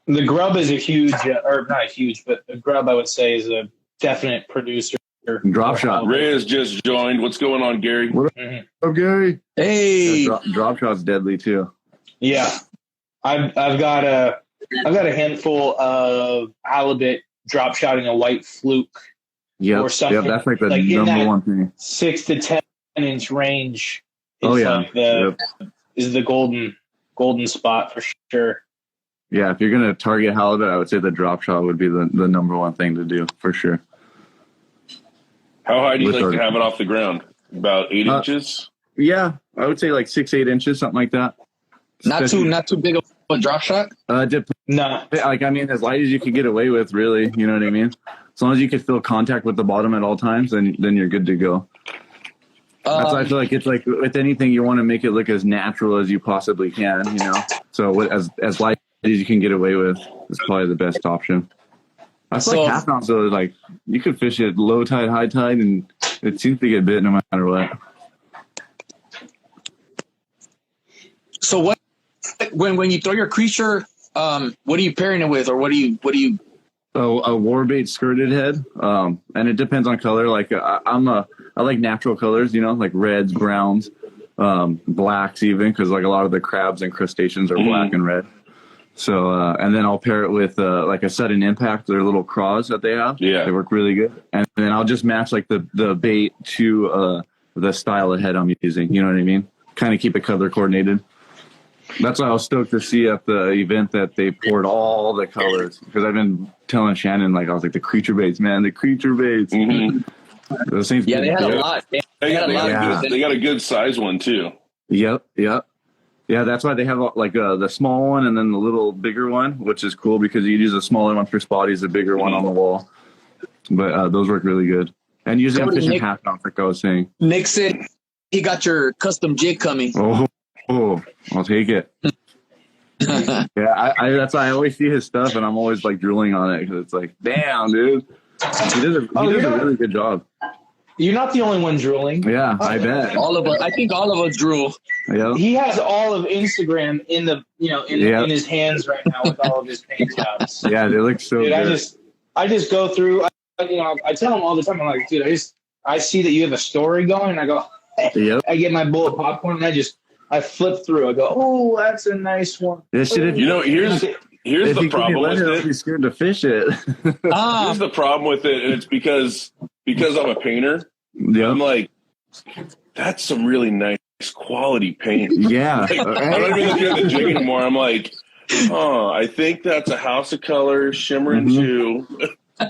The grub is a huge, or not a huge, but the grub I would say is a definite producer. Drop shot. Ray has just joined. What's going on, Gary? What up, Gary? Hey. Yeah, drop shot's deadly too. Yeah, I've got a handful of halibut drop shotting a white fluke. Yeah, or something. Yeah, that's like the number one thing. 6 to 10 inch range. Is is the golden spot for sure. Yeah, if you're gonna target halibut, I would say the drop shot would be the number one thing to do for sure. How high do you like to have it off the ground? About 8 inches? Yeah, I would say like 6-8 inches, something like that. Not too big of a drop shot? No. Like, I mean, as light as you could get away with, really. You know what I mean? As long as you could feel contact with the bottom at all times, then you're good to go. That's why I feel like it's like with anything, you want to make it look as natural as you possibly can, you know? So as light as you can get away with is probably the best option. I feel like half ounce, though, like you could fish at low tide, high tide, and it seems to get bit no matter what. So what when you throw your creature what are you pairing it with, or what do you? Oh, a warbait skirted head. And it depends on color. Like I like natural colors, you know, like reds, browns, blacks even, because like a lot of the crabs and crustaceans are black and red. So and then I'll pair it with like a sudden impact, their little craws that they have. Yeah, they work really good. And then I'll just match like the bait to the style of head I'm using. You know what I mean? Kind of keep it color coordinated. That's why I was stoked to see at the event that they poured all the colors, because I've been telling Shannon, like, I was like, the creature baits, man, the creature baits. Those things. Yeah, they had a lot. They got a good size one too. Yep. Yeah, that's why they have like the small one and then the little bigger one, which is cool because you use a smaller one for spotties, the bigger one on the wall. But those work really good. And usually I'm fishing half pound, like I was saying. Nick said he got your custom jig coming. Oh, I'll take it. Yeah, that's why I always see his stuff and I'm always like drooling on it because it's like, damn, dude. He does a really good job. You're not the only one drooling. Yeah, I bet. All of us. I think all of us drool. Yeah. He has all of Instagram in his hands right now with all of his paint jobs. Yeah, they look so dude, good. I just go through. I tell him all the time. I'm like, dude, I see that you have a story going. And I go. Yep. I get my bowl of popcorn and I flip through. I go, oh, that's a nice one. This shit, here's the problem with it. I'll be scared to fish it. Here's the problem with it, and it's because I'm a painter. Yep. I'm like, that's some really nice quality paint. Yeah. Like, I'm not even looking at the jig anymore. I'm like, I think that's a House of Color shimmering shoe. I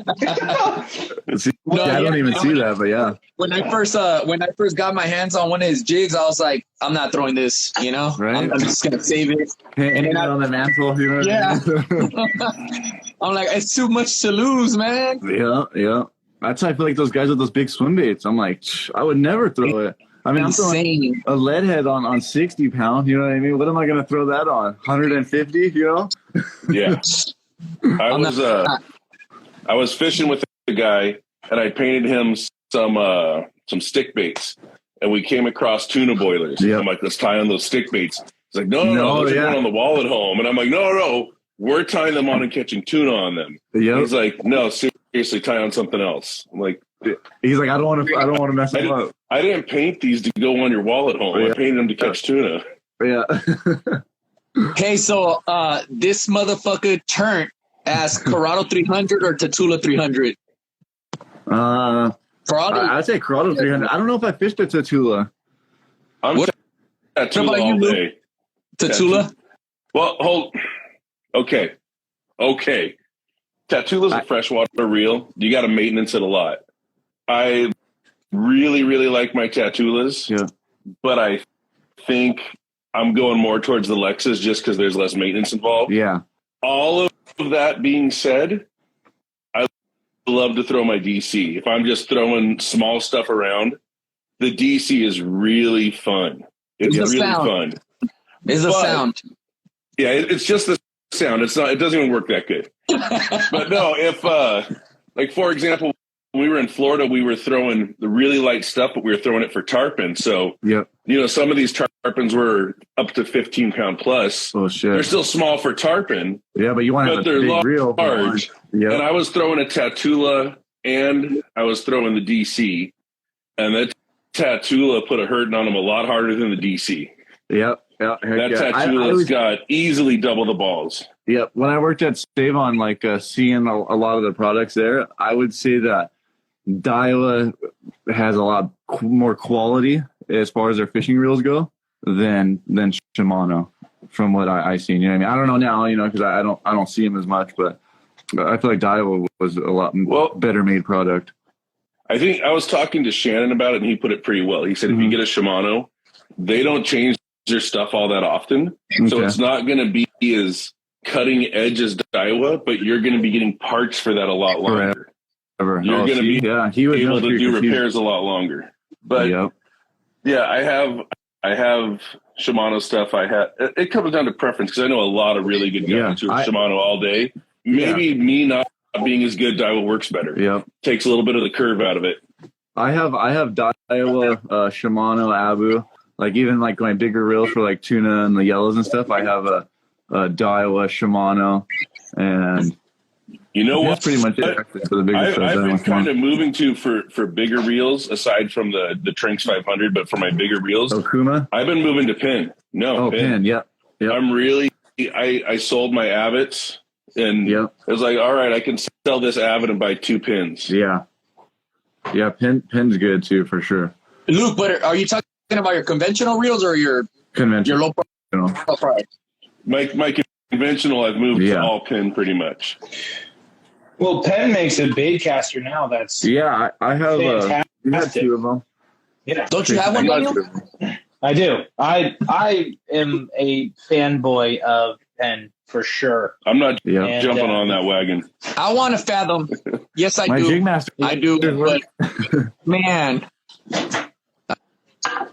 don't even see that, but yeah. When I first got my hands on one of his jigs, I was like, I'm not throwing this, you know? Right? I'm just gonna save it. And then on the mantle, you know. Yeah. I'm like, it's too much to lose, man. Yeah. That's why I feel like those guys with those big swim baits. I'm like, I would never throw it. I mean, I'm throwing a lead head on 60 pound. You know what I mean? What am I going to throw that on? 150, you know? Yeah. I was fishing with a guy and I painted him some stick baits and we came across tuna boilers. Yep. I'm like, let's tie on those stick baits. He's like, no, there's one on the wall at home. And I'm like, no, we're tying them on and catching tuna on them. Yep. He's like, no, seriously, tie on something else. I'm like, he's like, I don't want to mess them up. I didn't paint these to go on your wall at home. I painted them to catch tuna. Yeah. Okay, so this motherfucker turned as Corrado 300 or Tatula 300? I'd say Corrado 300. I don't know if I fished a Tatula. I'm Tatula all day. Tatula? Well, okay. Tatula's a freshwater reel. You got to maintenance it a lot. I really, really like my Tatulas, but I think I'm going more towards the Lexus just because there's less maintenance involved. Yeah. All of that being said, I love to throw my DC. If I'm just throwing small stuff around, the DC is really fun. It's really fun. It's a sound. Yeah, it's just the sound. It doesn't even work that good. But no, if like for example, when we were in Florida, we were throwing the really light stuff, but we were throwing it for tarpon. So some of these tarpons were up to 15 pound plus. Oh shit! They're still small for tarpon. Yeah, but you want to have a big reel. Large. Yep. And I was throwing a Tatula and I was throwing the DC, and that Tatula put a hurting on them a lot harder than the DC. Yep. That Tatula's got easily double the balls. Yep. When I worked at Save-On, like seeing a lot of the products there, I would say that Daiwa has a lot more quality as far as their fishing reels go than Shimano, from what I've seen. You know what I mean? I don't know now, because I don't see them as much, but I feel like Daiwa was a lot better made product. I think I was talking to Shannon about it, and he put it pretty well. He said if you get a Shimano, they don't change their stuff all that often, so it's not going to be as cutting edge as Daiwa, but you're going to be getting parts for that a lot longer. You're going to be able to do repairs a lot longer. But I have Shimano stuff. It comes down to preference because I know a lot of really good guys who are Shimano all day. Maybe me not being as good, Daiwa works better. Yep. Takes a little bit of the curve out of it. I have Daiwa, Shimano, Abu. Like even like my bigger reels for like tuna and the yellows and stuff. I have Daiwa, Shimano, and you know that's pretty much it for the bigger stuff. I've been kind of moving to for bigger reels aside from the Trinx 500, but for my bigger reels, Okuma, I've been moving to pin. No, pin. Yep. I'm really. I sold my Avets, and it was like, all right, I can sell this Avet and buy 2 pins. Yeah, pin's good too for sure. Luke, but are you talking about your conventional reels or your conventional? Your low price? My conventional, I've moved to all pin pretty much. Well, Penn makes a bait caster now. That's I have. You have 2 of them. Yeah, don't you have one, Daniel? I do. I am a fanboy of Penn for sure. I'm not jumping on that wagon. I want to fathom. Yes, I My do. Jigmaster, I do. But man,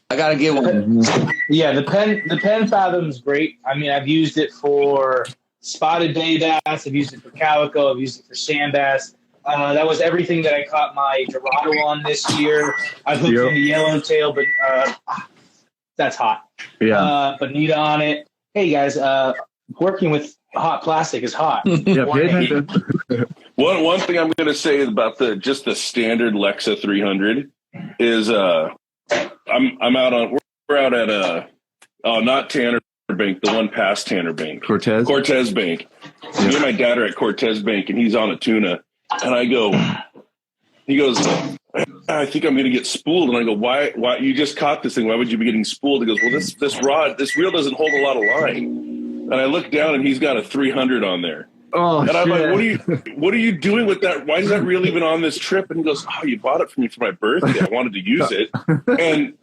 I gotta get one. Yeah, the Penn Fathom's great. I mean, I've used it for spotted bay bass. I've used it for calico. I've used it for sand bass. That was everything that I caught my Dorado on this year. I hooked in the yellowtail, but that's hot. Yeah. Bonita on it. Hey guys, working with hot plastic is hot. One thing I'm going to say about the standard Lexa 300 is I'm out on we're out at not Tanner Bank, the one past Tanner Bank, Cortez Bank. Me and my dad are at Cortez Bank, and he's on a tuna, and he goes, I think I'm going to get spooled. And I go, why you just caught this thing? Why would you be getting spooled? He goes, well, this reel doesn't hold a lot of line. And I look down and he's got a 300 on there. Oh, and I'm shit. like, what are you doing with that? Why is that reel even on this trip? And he goes, oh, you bought it for me for my birthday. I wanted to use it. And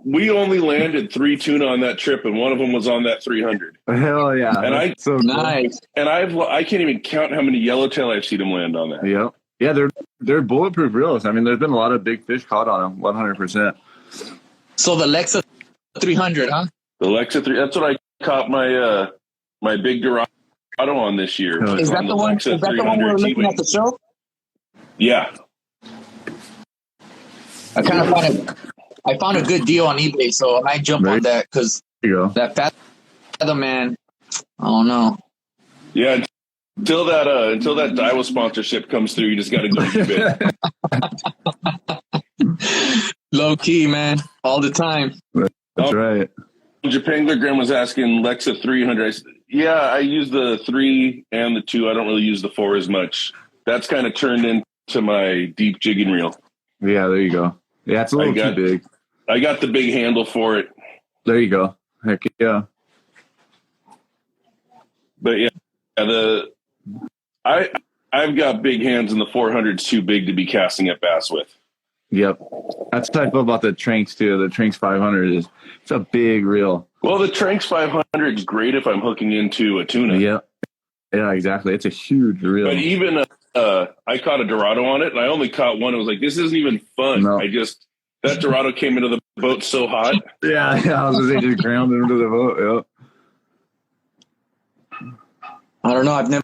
we only landed 3 tuna on that trip, and one of them was on that 300. Hell yeah. And so nice. And I can't even count how many yellowtail I've seen them land on that. Yep. Yeah, they're bulletproof reels. I mean, there's been a lot of big fish caught on them, 100%. So the Lexa 300, huh? The Lexa 3. That's what I caught my my big Dorado on this year. Is that the one? Is that the one we were looking at the show? Yeah. I found a good deal on eBay, so I might jump on that because that Fathom, man. I don't know. Yeah. Until that Daiwa sponsorship comes through, you just got to go to eBay. Low key, man, all the time. That's right. Japangler Graham was asking Lexa 300. I said, yeah, I use the 3 and the 2. I don't really use the 4 as much. That's kind of turned into my deep jigging reel. Yeah, there you go. Yeah, it's a little too big. I got the big handle for it. There you go. Heck yeah. But yeah, I've got big hands, and the 400's too big to be casting at bass with. Yep. That's the type about the Trinx too. The Trinx 500 it's a big reel. Well, the Trinx 500 is great if I'm hooking into a tuna. Yep. Yeah, exactly. It's a huge reel. But even I caught a Dorado on it, and I only caught one. It was like, this isn't even fun. No. That Dorado came into the boat so hot. Yeah, I was going to say just grounded into the boat. Yep. I don't know. I've never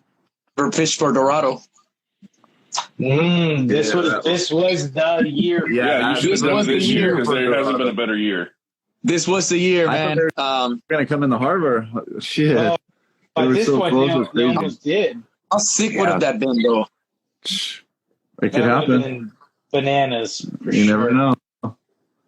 fished for Dorado. This was the year. Yeah, you should have done this year because there hasn't been a better year. This was the year, man. They're going to come in the harbor. Shit. At this point, they almost did. How sick would have that been, though? It could happen. Bananas. You never know.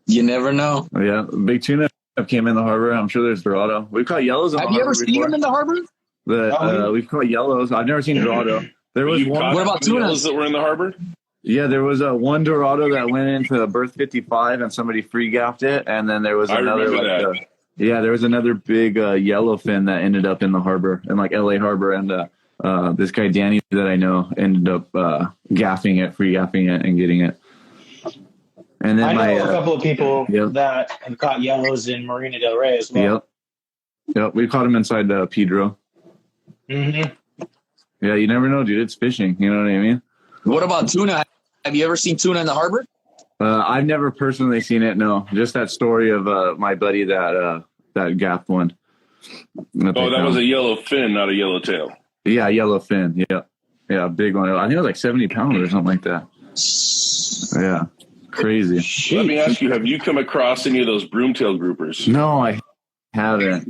You never know. Oh, yeah, big tuna came in the harbor. I'm sure there's Dorado. We've caught yellows. Have you ever seen them in the harbor? We've caught yellows. I've never seen Dorado. There was one. What about tunas that were in the harbor? Yeah, there was one Dorado that went into berth 55, and somebody free gaffed it, and then there was another. There was another big yellowfin that ended up in the harbor, in like LA Harbor, and this guy Danny that I know ended up gaffing it, free gaffing it, and getting it. And then I know a couple of people that have caught yellows in Marina Del Rey as well. Yep, we caught them inside Pedro. Mm-hmm. Yeah, you never know, dude. It's fishing. You know what I mean? What about tuna? Have you ever seen tuna in the harbor? I've never personally seen it. No, just that story of my buddy that gaffed one. That was a yellow fin, not a yellowtail. Yeah, yellow fin. Yeah, big one. I think it was like 70 pounds or something like that. Yeah, crazy. Let me ask you: have you come across any of those broomtail groupers? No, I haven't.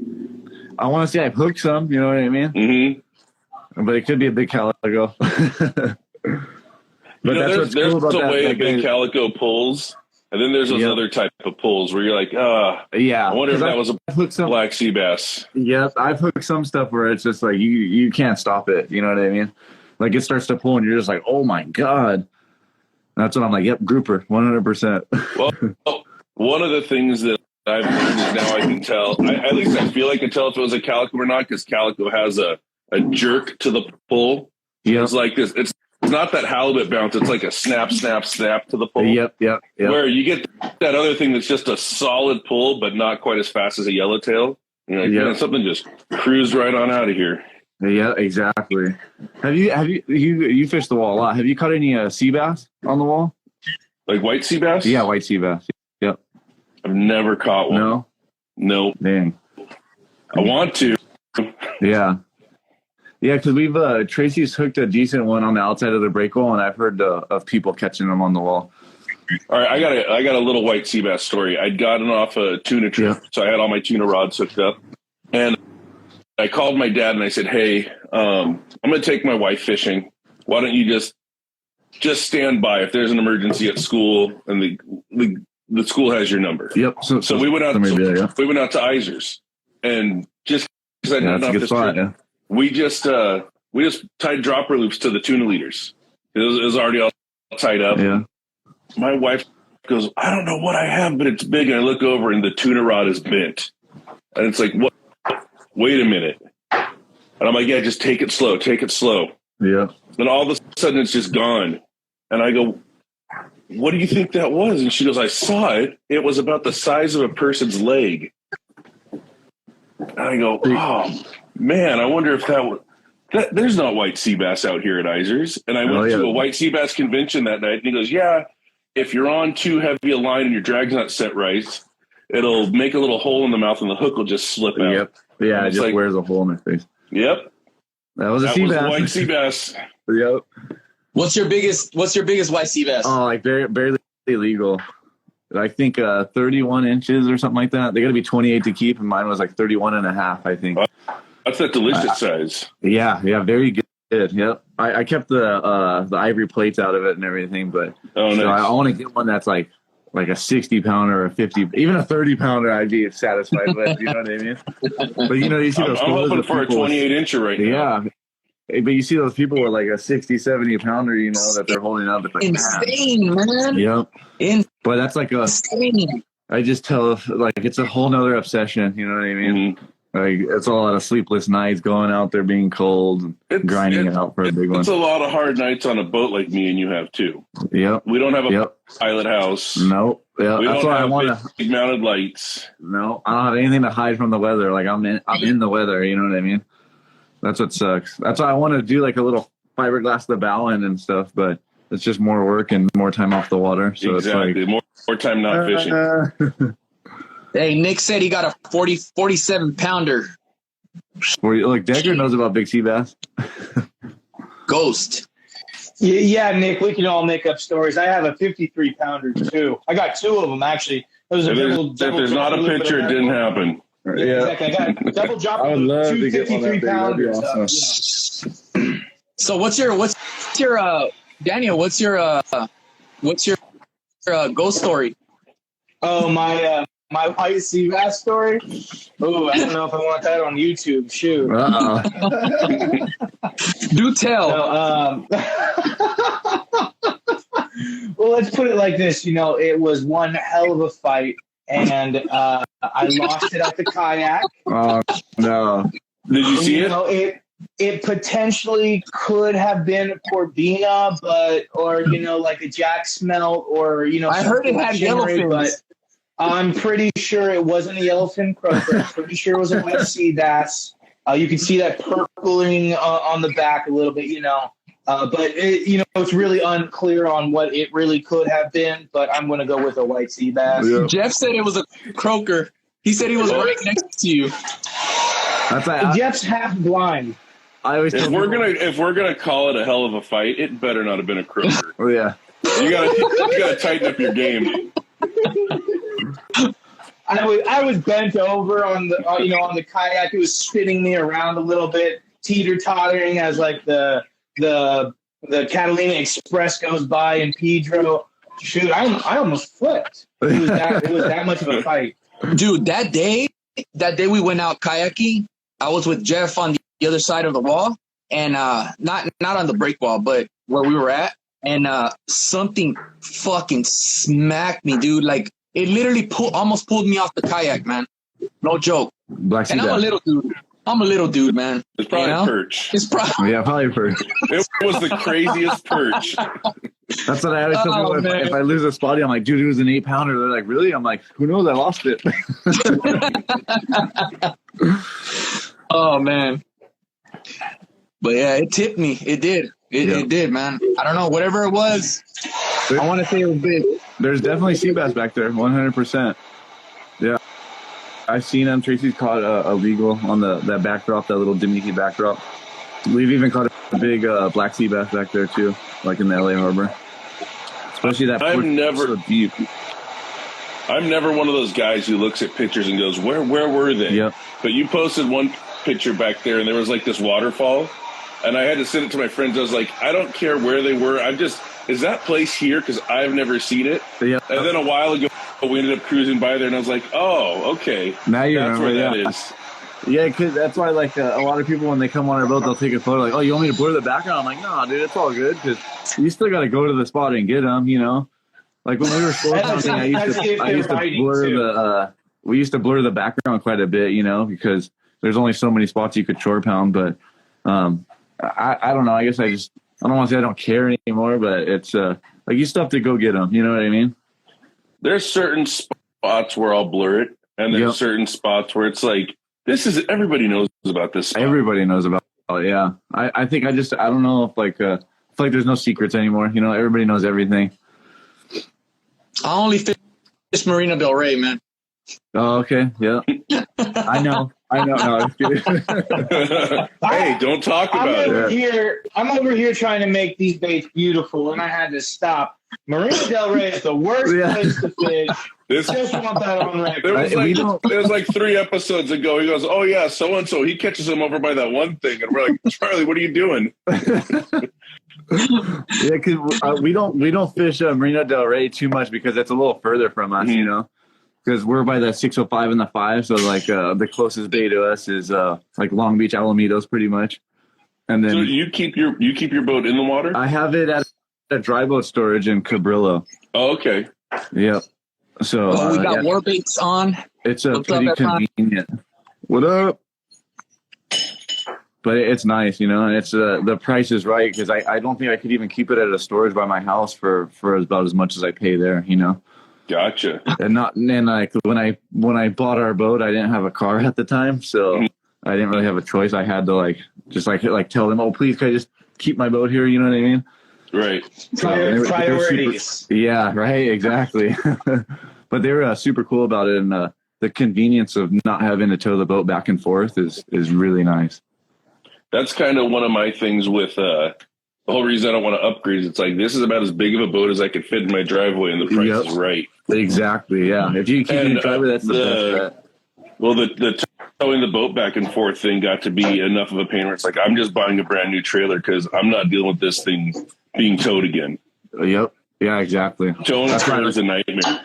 I want to say I've hooked some. You know what I mean? Mm-hmm. But it could be a big calico. But that's what's there's cool about a way that of big calico pulls, and then there's those other type of pulls where you're like, yeah. I wonder if that was a black sea bass. Yep, I've hooked some stuff where it's just like you can't stop it. You know what I mean? Like it starts to pull, and you're just like, oh my god. That's when I'm like, yep, grouper, 100%. Well, one of the things that I've learned is now I can tell. At least I feel I can tell if it was a calico or not, because calico has a jerk to the pull. Yeah, it's like this. It's not that halibut bounce. It's like a snap, snap, snap to the pull. Yep. Where you get that other thing that's just a solid pull, but not quite as fast as a yellowtail. You're like, man, something just cruised right on out of here. Yeah, exactly. Have you fished the wall a lot? Have you caught any sea bass on the wall? Like white sea bass? Yeah, white sea bass. Yep. I've never caught one. No. Nope. Dang. I want to. Yeah. Yeah, because we've Tracy's hooked a decent one on the outside of the break wall, and I've heard of people catching them on the wall. All right, I got a little white sea bass story. I'd gotten off a tuna trip, so I had all my tuna rods hooked up, and I called my dad and I said, "Hey, I'm going to take my wife fishing. Why don't you just stand by if there's an emergency at school and the school has your number." Yep. So we went out. We went out to Iser's, and just because I didn't have this trip, we just tied dropper loops to the tuna leaders. It was already all tied up. Yeah. My wife goes, "I don't know what I have, but it's big." And I look over and the tuna rod is bent, and it's like, what? Wait a minute. And I'm like, yeah, just take it slow. Yeah. Then all of a sudden it's just gone. And I go, what do you think that was? And she goes, I saw it. It was about the size of a person's leg. And I go, oh, man, I wonder if there's not white sea bass out here at Iser's. And I went to a white sea bass convention that night. And he goes, yeah, if you're on too heavy a line and your drag's not set right, it'll make a little hole in the mouth and the hook will just slip out. Yep. Yeah, it just like, wears a hole in my face. Yep. That was a sea bass. White sea bass. Yep. What's your biggest white sea bass? Oh, like barely legal. I think 31 inches or something like that. They got to be 28 to keep, and mine was like 31 and a half, I think. That's that delicious size. Yeah, very good. Yep. I kept the ivory plates out of it and everything, but nice. I want to get one that's like a 60 pounder or a 50, even a 30 pounder, I'd be satisfied with. You know what I mean? But you see those. I'm hoping for a 28 incher right now. Yeah, but you see those people with like a 60, 70 pounder, that they're holding up. It's like, insane, man. Yep. But that's like insane. I just tell it's a whole nother obsession. You know what I mean? Mm-hmm. Like it's all out of sleepless nights, going out there being cold, and grinding it out for a big one. It's a lot of hard nights on a boat like me and you have too. Yep. We don't have a pilot house. Nope. Yeah. That's why I want big mounted lights. No, I don't have anything to hide from the weather. Like I'm in the weather. You know what I mean? That's what sucks. That's why I want to do like a little fiberglass the bow end and stuff, but it's just more work and more time off the water. So exactly. It's like more time not fishing. Hey, Nick said he got a 47 pounder. Look, Decker knows about big sea bass. Ghost. Yeah, Nick, we can all make up stories. I have a 53 pounder too. I got two of them actually. If there's not a picture, it didn't happen. Yeah, exactly. I got double drop. I would love two to get 53 pounders. Awesome. So what's your Daniel? What's your ghost story? Oh, my white sea bass story. Oh, I don't know if I want that on YouTube. Shoot. Do tell. So, well, let's put it like this. It was one hell of a fight, and I lost it at the kayak. Oh no! Did you see it? It potentially could have been Corbina, or like a jack smelt, or I heard it had yellowfins, but I'm pretty sure it wasn't a yellowfin croaker. I'm pretty sure it was a white sea bass. You can see that purpling on the back a little bit, but it's really unclear on what it really could have been. But I'm going to go with a white sea bass. Yeah. Jeff said it was a croaker. He said he was right next to you. Jeff's half blind. If we're gonna call it a hell of a fight, it better not have been a croaker. Oh yeah, you gotta tighten up your game. I was bent over on the on the kayak. It was spinning me around a little bit, teeter-tottering as like the Catalina Express goes by in Pedro. Shoot, I almost flipped. It was that much of a fight. Dude, that day we went out kayaking, I was with Jeff on the other side of the wall, and not on the break wall, but where we were at, and something fucking smacked me, dude. Like it literally almost pulled me off the kayak, man. No joke. Black sea and I'm bass. a little dude, man. It's probably perch. It's probably perch. It was the craziest perch. That's what I always tell people. If I lose a spotty, I'm like, dude, it was an 8-pounder. They're like, really? I'm like, who knows? I lost it. Oh man. But yeah, it tipped me. It did. It did, man. I don't know. Whatever it was, I want to say it was big. There's definitely sea bass back there, 100%. Yeah. I've seen them. Tracy's caught a legal on that backdrop, that little dimicky backdrop. We've even caught a big black sea bass back there too, like in the LA harbor. Especially that. I'm never so deep. I'm never one of those guys who looks at pictures and goes, where were they? Yep. But you posted one picture back there, and there was like this waterfall, and I had to send it to my friends. I was like, I don't care where they were. Is that place here? Because I've never seen it. Yep. And then a while ago, we ended up cruising by there, and I was like, oh, okay. Now you That's remember where that is. Yeah, because that's why, like, a lot of people, when they come on our boat, they'll take a photo, like, oh, you want me to blur the background? I'm like, no, dude, it's all good, because you still got to go to the spot and get them, you know? Like, when we were sport hunting, I used to blur we used to blur the background quite a bit, you know, because there's only so many spots you could shore pound, but I don't know, I guess I don't want to say I don't care anymore, but it's, like, you still have to go get them, you know what I mean? There's certain spots where I'll blur it, and there's certain spots where it's like, everybody knows about this spot. Everybody knows about it, yeah. I think I don't know if, like, I feel like there's no secrets anymore, you know, everybody knows everything. I only fish Marina Del Rey, man. Oh, okay, yeah. I know. No, I'm just kidding. Hey, don't talk about it. I'm over here trying to make these baits beautiful, and I had to stop. Marina Del Rey is the worst place to fish. Just want that on record. There was like 3 episodes ago. He goes, "Oh yeah, so and so." He catches him over by that one thing, and we're like, "Charlie, what are you doing?" Yeah, because we don't fish Marina Del Rey too much because it's a little further from us, you know. Because we're by the 605 and the 5, so like the closest bay to us is like Long Beach, Alamitos, pretty much. And then so you keep your boat in the water? I have it at a dry boat storage in Cabrillo. Oh, okay. Yep. So we got war baits on. It's pretty convenient. What up? But it's nice, you know, and it's the price is right because I don't think I could even keep it at a storage by my house for about as much as I pay there, you know. Gotcha. And like when I bought our boat, I didn't have a car at the time, so I didn't really have a choice. I had to just tell them, oh, please, can I just keep my boat here? You know what I mean? Right. Priorities. Yeah, right, exactly. But they were super cool about it, and the convenience of not having to tow the boat back and forth is really nice. That's kind of one of my things with the whole reason I don't want to upgrade is it's like this is about as big of a boat as I could fit in my driveway, and the price is right. Exactly, yeah. If you keep in your driveway, that's the best bet. Well, the towing the boat back and forth thing got to be enough of a pain where it's like I'm just buying a brand new trailer because I'm not dealing with this thing being towed again. Yep. Yeah, exactly. Towing a trailer is a nightmare.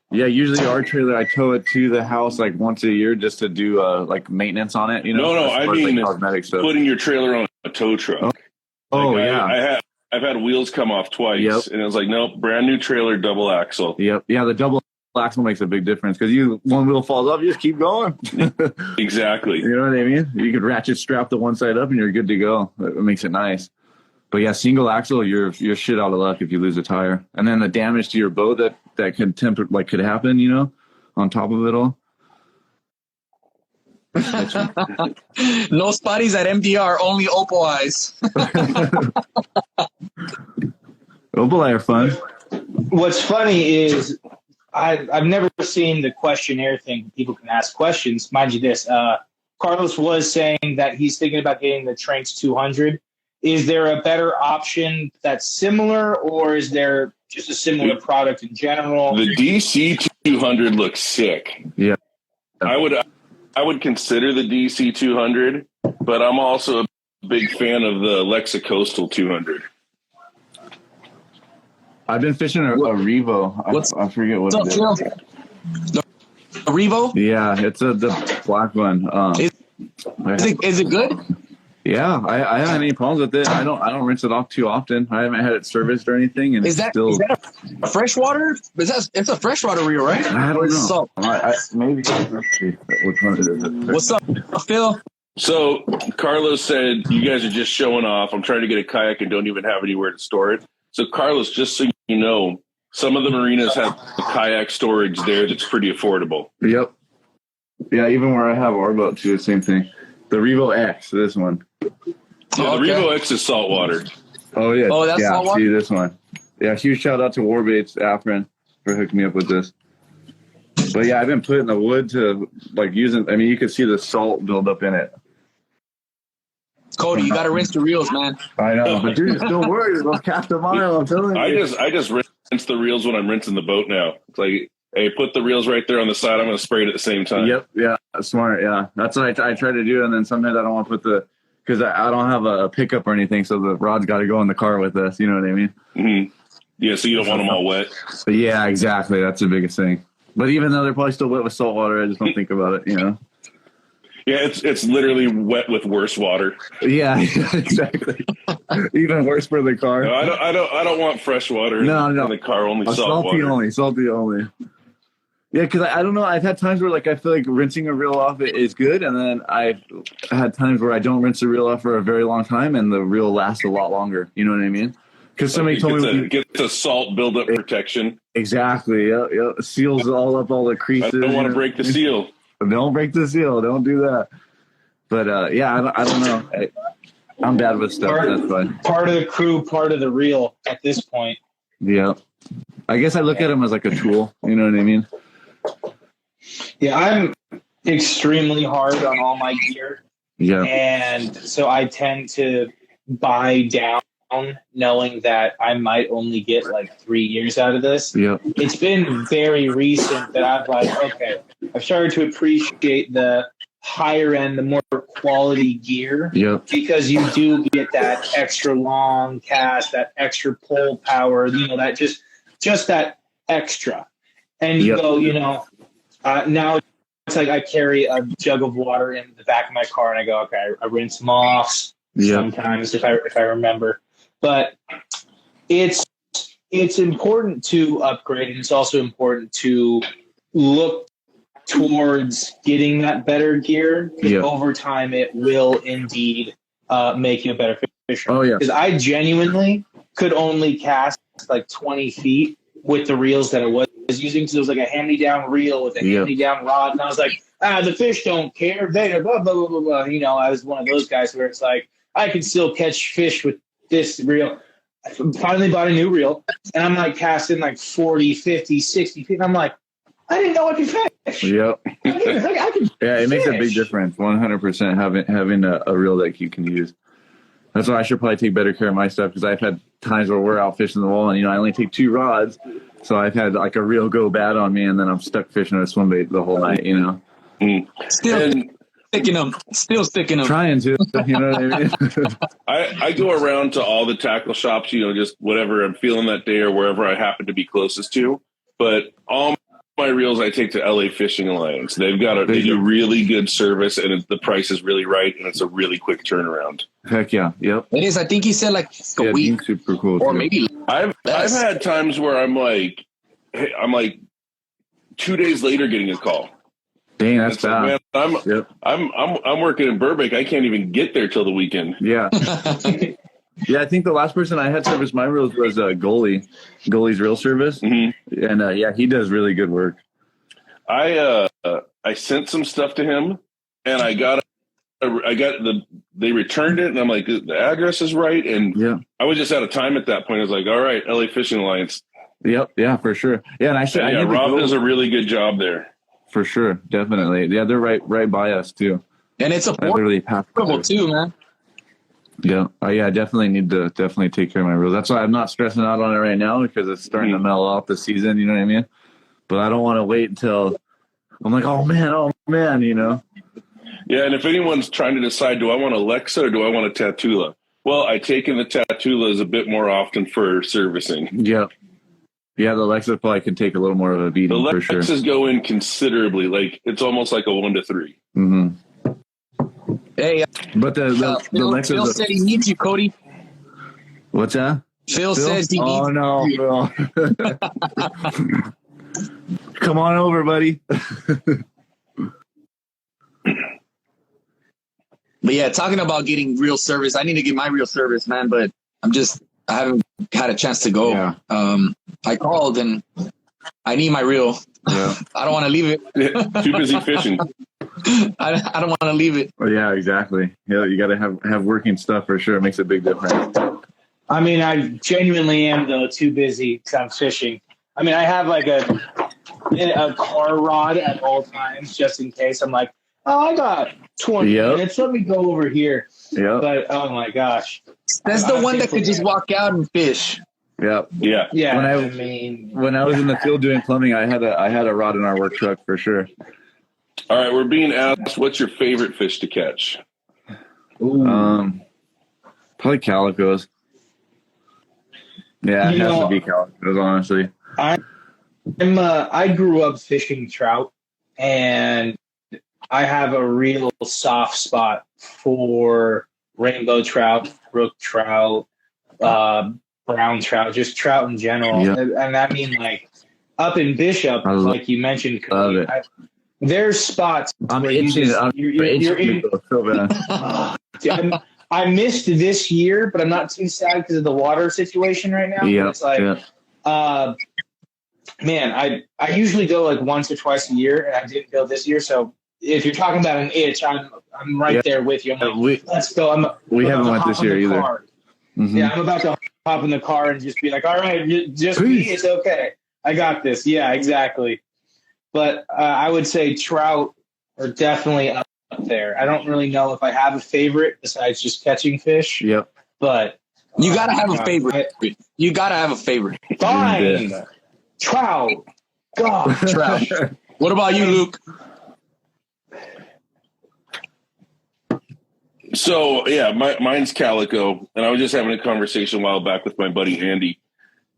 Yeah, usually our trailer, I tow it to the house like once a year just to do like maintenance on it. You know, no, I mean cosmetic stuff. Putting your trailer on a tow truck. Oh yeah, I've had wheels come off twice, and it was like, nope, brand new trailer, double axle. Yep, yeah, the double axle makes a big difference because one wheel falls off, you just keep going. Exactly. You know what I mean? You could ratchet strap the one side up, and you're good to go. It makes it nice. But yeah, single axle, you're shit out of luck if you lose a tire, and then the damage to your boat that could could happen, you know, on top of it all. No spotties at MDR, only Opal eyes. Opal eye are fun. What's funny is I've never seen the questionnaire thing. People can ask questions. Mind you, this Carlos was saying that he's thinking about getting the Tranks 200. Is there a better option that's similar, or is there just a similar product in general? The DC 200 looks sick. Yeah. I would consider the DC 200, but I'm also a big fan of the Lexicoastal 200. I've been fishing a Revo. I forget what it is. The Revo? Yeah, it's the black one. Is it good? Yeah, I haven't had any problems with it. I don't rinse it off too often. I haven't had it serviced or anything. And is that a freshwater? It's a freshwater reel, right? I don't know. Maybe. Let's see which one it is. What's up, Phil? So Carlos said you guys are just showing off. I'm trying to get a kayak and don't even have anywhere to store it. So Carlos, just so you know, some of the marinas have kayak storage there that's pretty affordable. Yep. Yeah, even where I have our boat too, same thing. The Revo X, this one. Yeah, the Revo X is saltwater. Oh yeah. Oh, that's saltwater? See this one. Yeah, huge shout out to Warbaits Afrin for hooking me up with this. But yeah, I've been putting the wood to using. I mean, you can see the salt build up in it. Cody, you got to rinse the reels, man. I know, but dude, don't worry, they'll cast a mile. I'm telling you. I just rinse the reels when I'm rinsing the boat now. It's like, hey, put the reels right there on the side. I'm going to spray it at the same time. Yep. Yeah. Smart. Yeah. That's what I try to do. And then sometimes I don't want to put because I don't have a pickup or anything. So the rod's got to go in the car with us. You know what I mean? Mm-hmm. Yeah. So you don't want them all wet. Yeah, exactly. That's the biggest thing. But even though they're probably still wet with salt water, I just don't think about it, you know? Yeah. It's literally wet with worse water. Yeah, exactly. Even worse for the car. No, I don't want fresh water. No. In the car, only salt water. Salty only. Yeah, because I don't know. I've had times where I feel like rinsing a reel off is good, and then I've had times where I don't rinse the reel off for a very long time, and the reel lasts a lot longer. You know what I mean? Because somebody told me it gets a salt buildup protection. Exactly. Yeah. Seals all up all the creases. I don't want to break the seal. Don't break the seal. Don't do that. But yeah, I don't know. I'm bad with stuff. That's fine. Part of the crew, part of the reel at this point. Yeah. I guess I look at them as like a tool. You know what I mean? Yeah, I'm extremely hard on all my gear. Yeah. And so I tend to buy down knowing that I might only get 3 years out of this. Yeah. It's been very recent that I've started to appreciate the higher end, the more quality gear. Yeah. Because you do get that extra long cast, that extra pull power, that just that extra. And you go, now it's like I carry a jug of water in the back of my car and I go, okay, I rinse them off sometimes if I remember. But it's important to upgrade, and it's also important to look towards getting that better gear. Because over time, it will indeed make you a better fisherman. Oh yeah, because I genuinely could only cast 20 feet with the reels that I was using. So it was like a hand-me-down reel with a hand-me-down rod, and I was like, the fish don't care. They blah blah blah blah blah. I was one of those guys where it's like I can still catch fish with this reel. I finally bought a new reel, and I'm casting 40, 50, 60 feet. And I'm like, I didn't know I could fish. Yep. I can it makes a big difference. 100% having a reel that you can use. That's why I should probably take better care of my stuff, because I've had times where we're out fishing the wall and I only take 2 rods, so I've had a reel go bad on me, and then I'm stuck fishing a swim bait the whole night. Still sticking them. Trying to, you know what I mean? I go around to all the tackle shops, just whatever I'm feeling that day or wherever I happen to be closest to. But all my reels I take to LA Fishing Alliance. They do really good service, and the price is really right, and it's a really quick turnaround. Heck yeah, yep. It is. I think he said a week, super cool, or maybe. I've had times where I'm 2 days later getting a call. Dang, that's bad. Man, I'm working in Burbank. I can't even get there till the weekend. Yeah. Yeah, I think the last person I had service my reels was Goalie's reel service. Mm-hmm. And he does really good work. I sent some stuff to him, and they returned it, and I'm like, the address is right. And I was just out of time at that point. I was like, all right, LA Fishing Alliance. Yep. Yeah, for sure. Yeah. And Rob does a really good job there. For sure. Definitely. Yeah. They're right by us too. And it's affordable too, man. Yeah. I definitely need to take care of my reels. That's why I'm not stressing out on it right now, because it's starting to mellow off the season. You know what I mean? But I don't want to wait until I'm like, oh man, you know? Yeah. And if anyone's trying to decide, do I want a Lexa or do I want a Tatula? Well, I take in the Tatulas a bit more often for servicing. Yeah. Yeah, the Lexus probably can take a little more of a beating for sure. The Lexus go in considerably. Like, it's almost like a 1 to 3. Mm-hmm. Hey, but the Lexus. Phil said he needs you, Cody. What's that? Phil says he needs you. Oh, no, Phil. Come on over, buddy. But yeah, talking about getting real service, I need to get my real service, man, but I haven't had a chance to go. Yeah. I called and I need my reel. Yeah. I don't want to leave it. Too busy fishing. I don't want to leave it. Oh, yeah, exactly. Yeah, you got to have working stuff for sure. It makes a big difference. I mean, I genuinely am, though, too busy because I'm fishing. I mean, I have like a car rod at all times just in case. I'm like, oh, I got 20 minutes. Let me go over here. Yeah. But, oh, my gosh. That's the one that could just walk out and fish. Yeah. Yeah. Yeah. When I was in the field doing plumbing, I had a rod in our work truck for sure. All right, we're being asked, what's your favorite fish to catch? Probably calicos. Yeah, it has to be calicos, honestly. I grew up fishing trout, and I have a real soft spot for rainbow trout, brook trout, brown trout, just trout in general. Yeah. And I mean, like, up in Bishop, like you mentioned, Cody, there's spots where I missed this year, but I'm not too sad because of the water situation right now. Yeah, it's like, man, I usually go like once or twice a year, and I didn't go this year. So if you're talking about an itch, I'm right there with you. I'm like, let's go. We haven't went this year either. Mm-hmm. Yeah, I'm about to hop in the car and just be like, all right, just me, it's okay. I got this. Yeah, exactly. But I would say trout are definitely up there. I don't really know if I have a favorite besides just catching fish. Yep. But you gotta have a favorite. You gotta have a favorite. Fine. Trout. God. Trout. What about you, Luke? So, yeah, mine's calico. And I was just having a conversation a while back with my buddy Andy.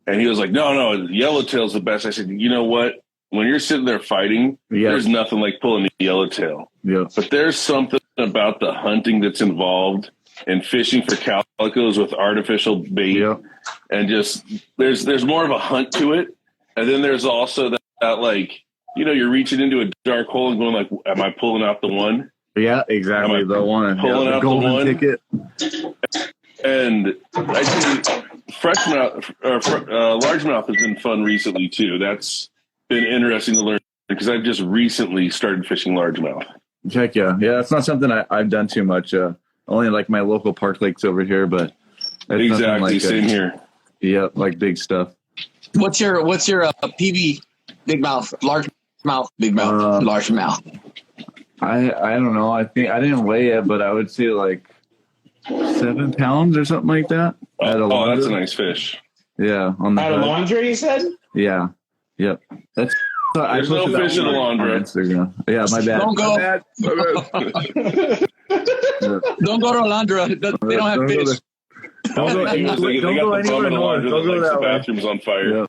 And he was like, no, yellowtail's the best. I said, you know what? When you're sitting there fighting, there's nothing like pulling a yellowtail. Yeah. But there's something about the hunting that's involved in fishing for calicos with artificial bait. Yeah. And just there's more of a hunt to it. And then there's also that like, you're reaching into a dark hole and going like, am I pulling out the one? Yeah, exactly. The one. Pulling out the golden one ticket. And I think largemouth has been fun recently too. That's been interesting to learn because I've just recently started fishing largemouth. Heck yeah. Yeah, that's not something I've done too much. Only like my local park lakes over here, but exactly like same here. Yeah, like big stuff. What's your PB? Big mouth, large mouth, big mouth, large mouth. I don't know. I think I didn't weigh it, but I would say like 7 pounds or something like that. Oh, that's a nice fish. Yeah, on the At a laundry, you said? Yeah. Yep. That's. There's no fish in the laundry. Instagram. Yeah, my bad. Don't go. Don't go to Alondra. They don't have fish. Don't go anywhere north. Don't go that the way. bathroom's on fire.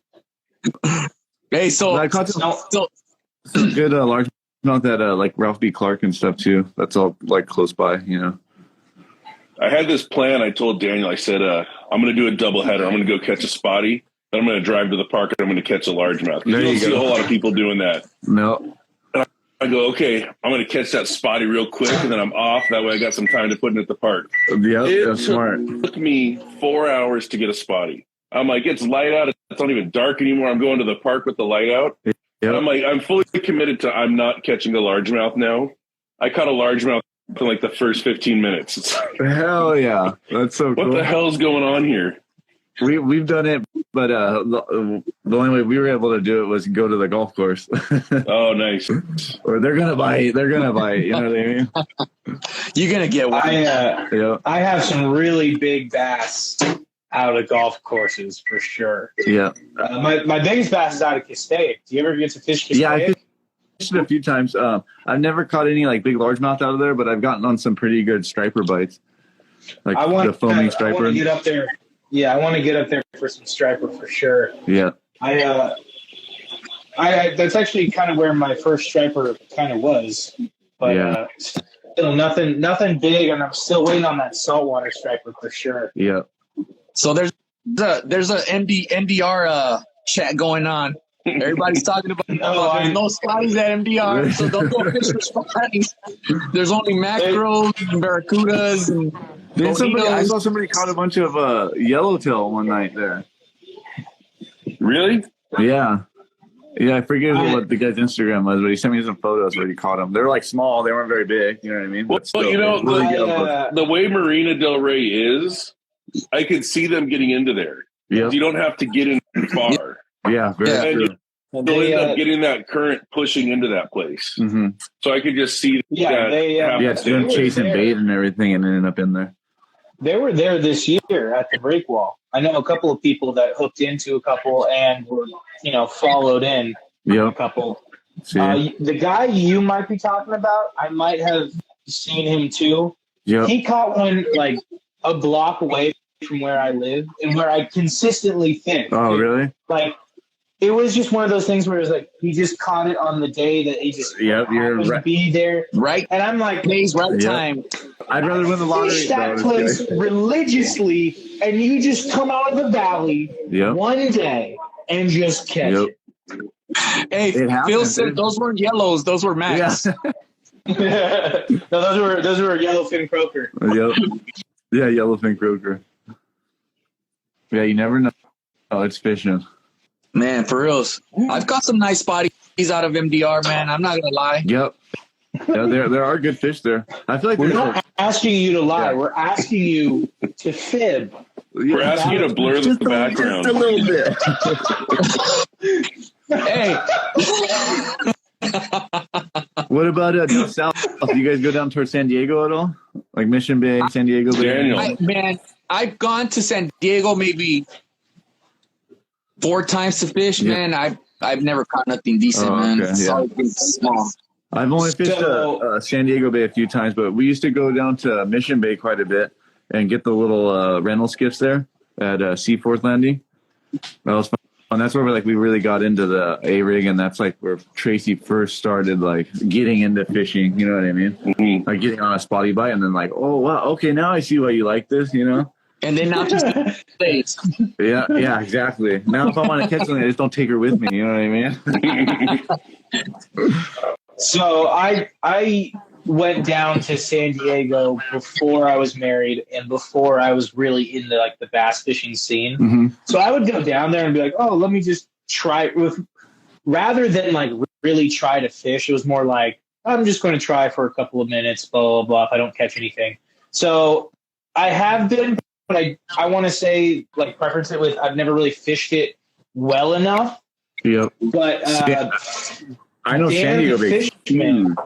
Yeah. Hey, so I caught some good large mouth at like Ralph B. Clark and stuff too. That's all like close by, I had this plan. I told Daniel, I said, I'm going to do a doubleheader. I'm going to go catch a spottie. Then I'm going to drive to the park and I'm going to catch a largemouth. You don't see a whole lot of people doing that. No. And I go, okay, I'm going to catch that spottie real quick and then I'm off. That way I got some time to put it at the park. Yeah, that's smart. It took me 4 hours to get a spottie. I'm like, it's light out. It's not even dark anymore. I'm going to the park with the light out. Yep. And I'm like, I'm fully committed to I'm not catching a largemouth now. I caught a largemouth in like the first 15 minutes. It's like, hell yeah. That's so cool. What the hell's going on here? We've done it but the only way we were able to do it was go to the golf course. Oh, nice. Or they're gonna bite. You know what I mean? You're gonna get one. I have some really big bass out of golf courses for sure. Yeah. My biggest bass is out of Castaic. Do you ever get to fish Castaic? Yeah, I fished it a few times. I've never caught any like big largemouth out of there, but I've gotten on some pretty good striper bites. Like the foaming striper. I want to get up there. Yeah, I want to get up there for some striper for sure. Yeah. I that's actually kind of where my first striper kind of was, but still nothing big, and I'm still waiting on that saltwater striper for sure. Yeah. So there's a MDR chat going on. Everybody's talking about there's no spotties at MDR, so don't go fish for spotties. There's only mackerels and barracudas and. I saw somebody caught a bunch of yellowtail one night there. Really? Yeah. Yeah, I forget what the guy's Instagram was, but he sent me some photos where he caught them. They're like small. They weren't very big. You know what I mean? Well, still, the way Marina Del Rey is, I could see them getting into there. Yeah. You don't have to get in far. Yeah, very true. They'll end up getting that current pushing into that place. Mm-hmm. So I could just see it's them chasing bait and everything and ending up in there. They were there this year at the break wall. I know a couple of people that hooked into a couple and were, followed in a couple. The guy you might be talking about, I might have seen him too. Yep. He caught one like a block away from where I live and where I consistently fish. Oh, really? Like, it was just one of those things where it was like he just caught it on the day that he just happened to be there. Right. And I'm like, time. I'd rather win the lottery. Fish that place religiously, and you just come out of the valley one day and just catch it. Hey, Phil said those weren't yellows; those were max. Yeah. No, those were yellowfin croaker. Yep. Yeah, yellowfin croaker. Yeah, you never know. Oh, it's fishing. Man, for reals. I've got some nice spotties out of MDR, man. I'm not gonna lie. Yep. Yeah, there are good fish there. I feel like we're not asking you to lie. Yeah. We're asking you to fib. We're asking you to blur the background just a little bit. Hey. What about down south? Do you guys go down towards San Diego at all? Like Mission Bay, San Diego Bay? I've gone to San Diego maybe 4 times to fish, man. I've never caught nothing decent, man. Okay, it's always been small. I've only fished San Diego Bay a few times, but we used to go down to Mission Bay quite a bit and get the little rental skiffs there at Seaforth Landing. That was fun. And that's where we really got into the A-rig, and that's like where Tracy first started like getting into fishing. You know what I mean? Mm-hmm. Like getting on a spotty bite, and then like, oh wow, okay, now I see why you like this. And then now just stays. Yeah, exactly. Now if I want to catch something, I just don't take her with me. You know what I mean? So I went down to San Diego before I was married and before I was really into like the bass fishing scene. Mm-hmm. So I would go down there and be like, oh, let me just try rather than like really try to fish. It was more like, I'm just going to try for a couple of minutes, blah, blah, blah, if I don't catch anything. So I have been, but I want to say like preference it with, I've never really fished it well enough. Yep. But I know Dan San Diego the Fishman.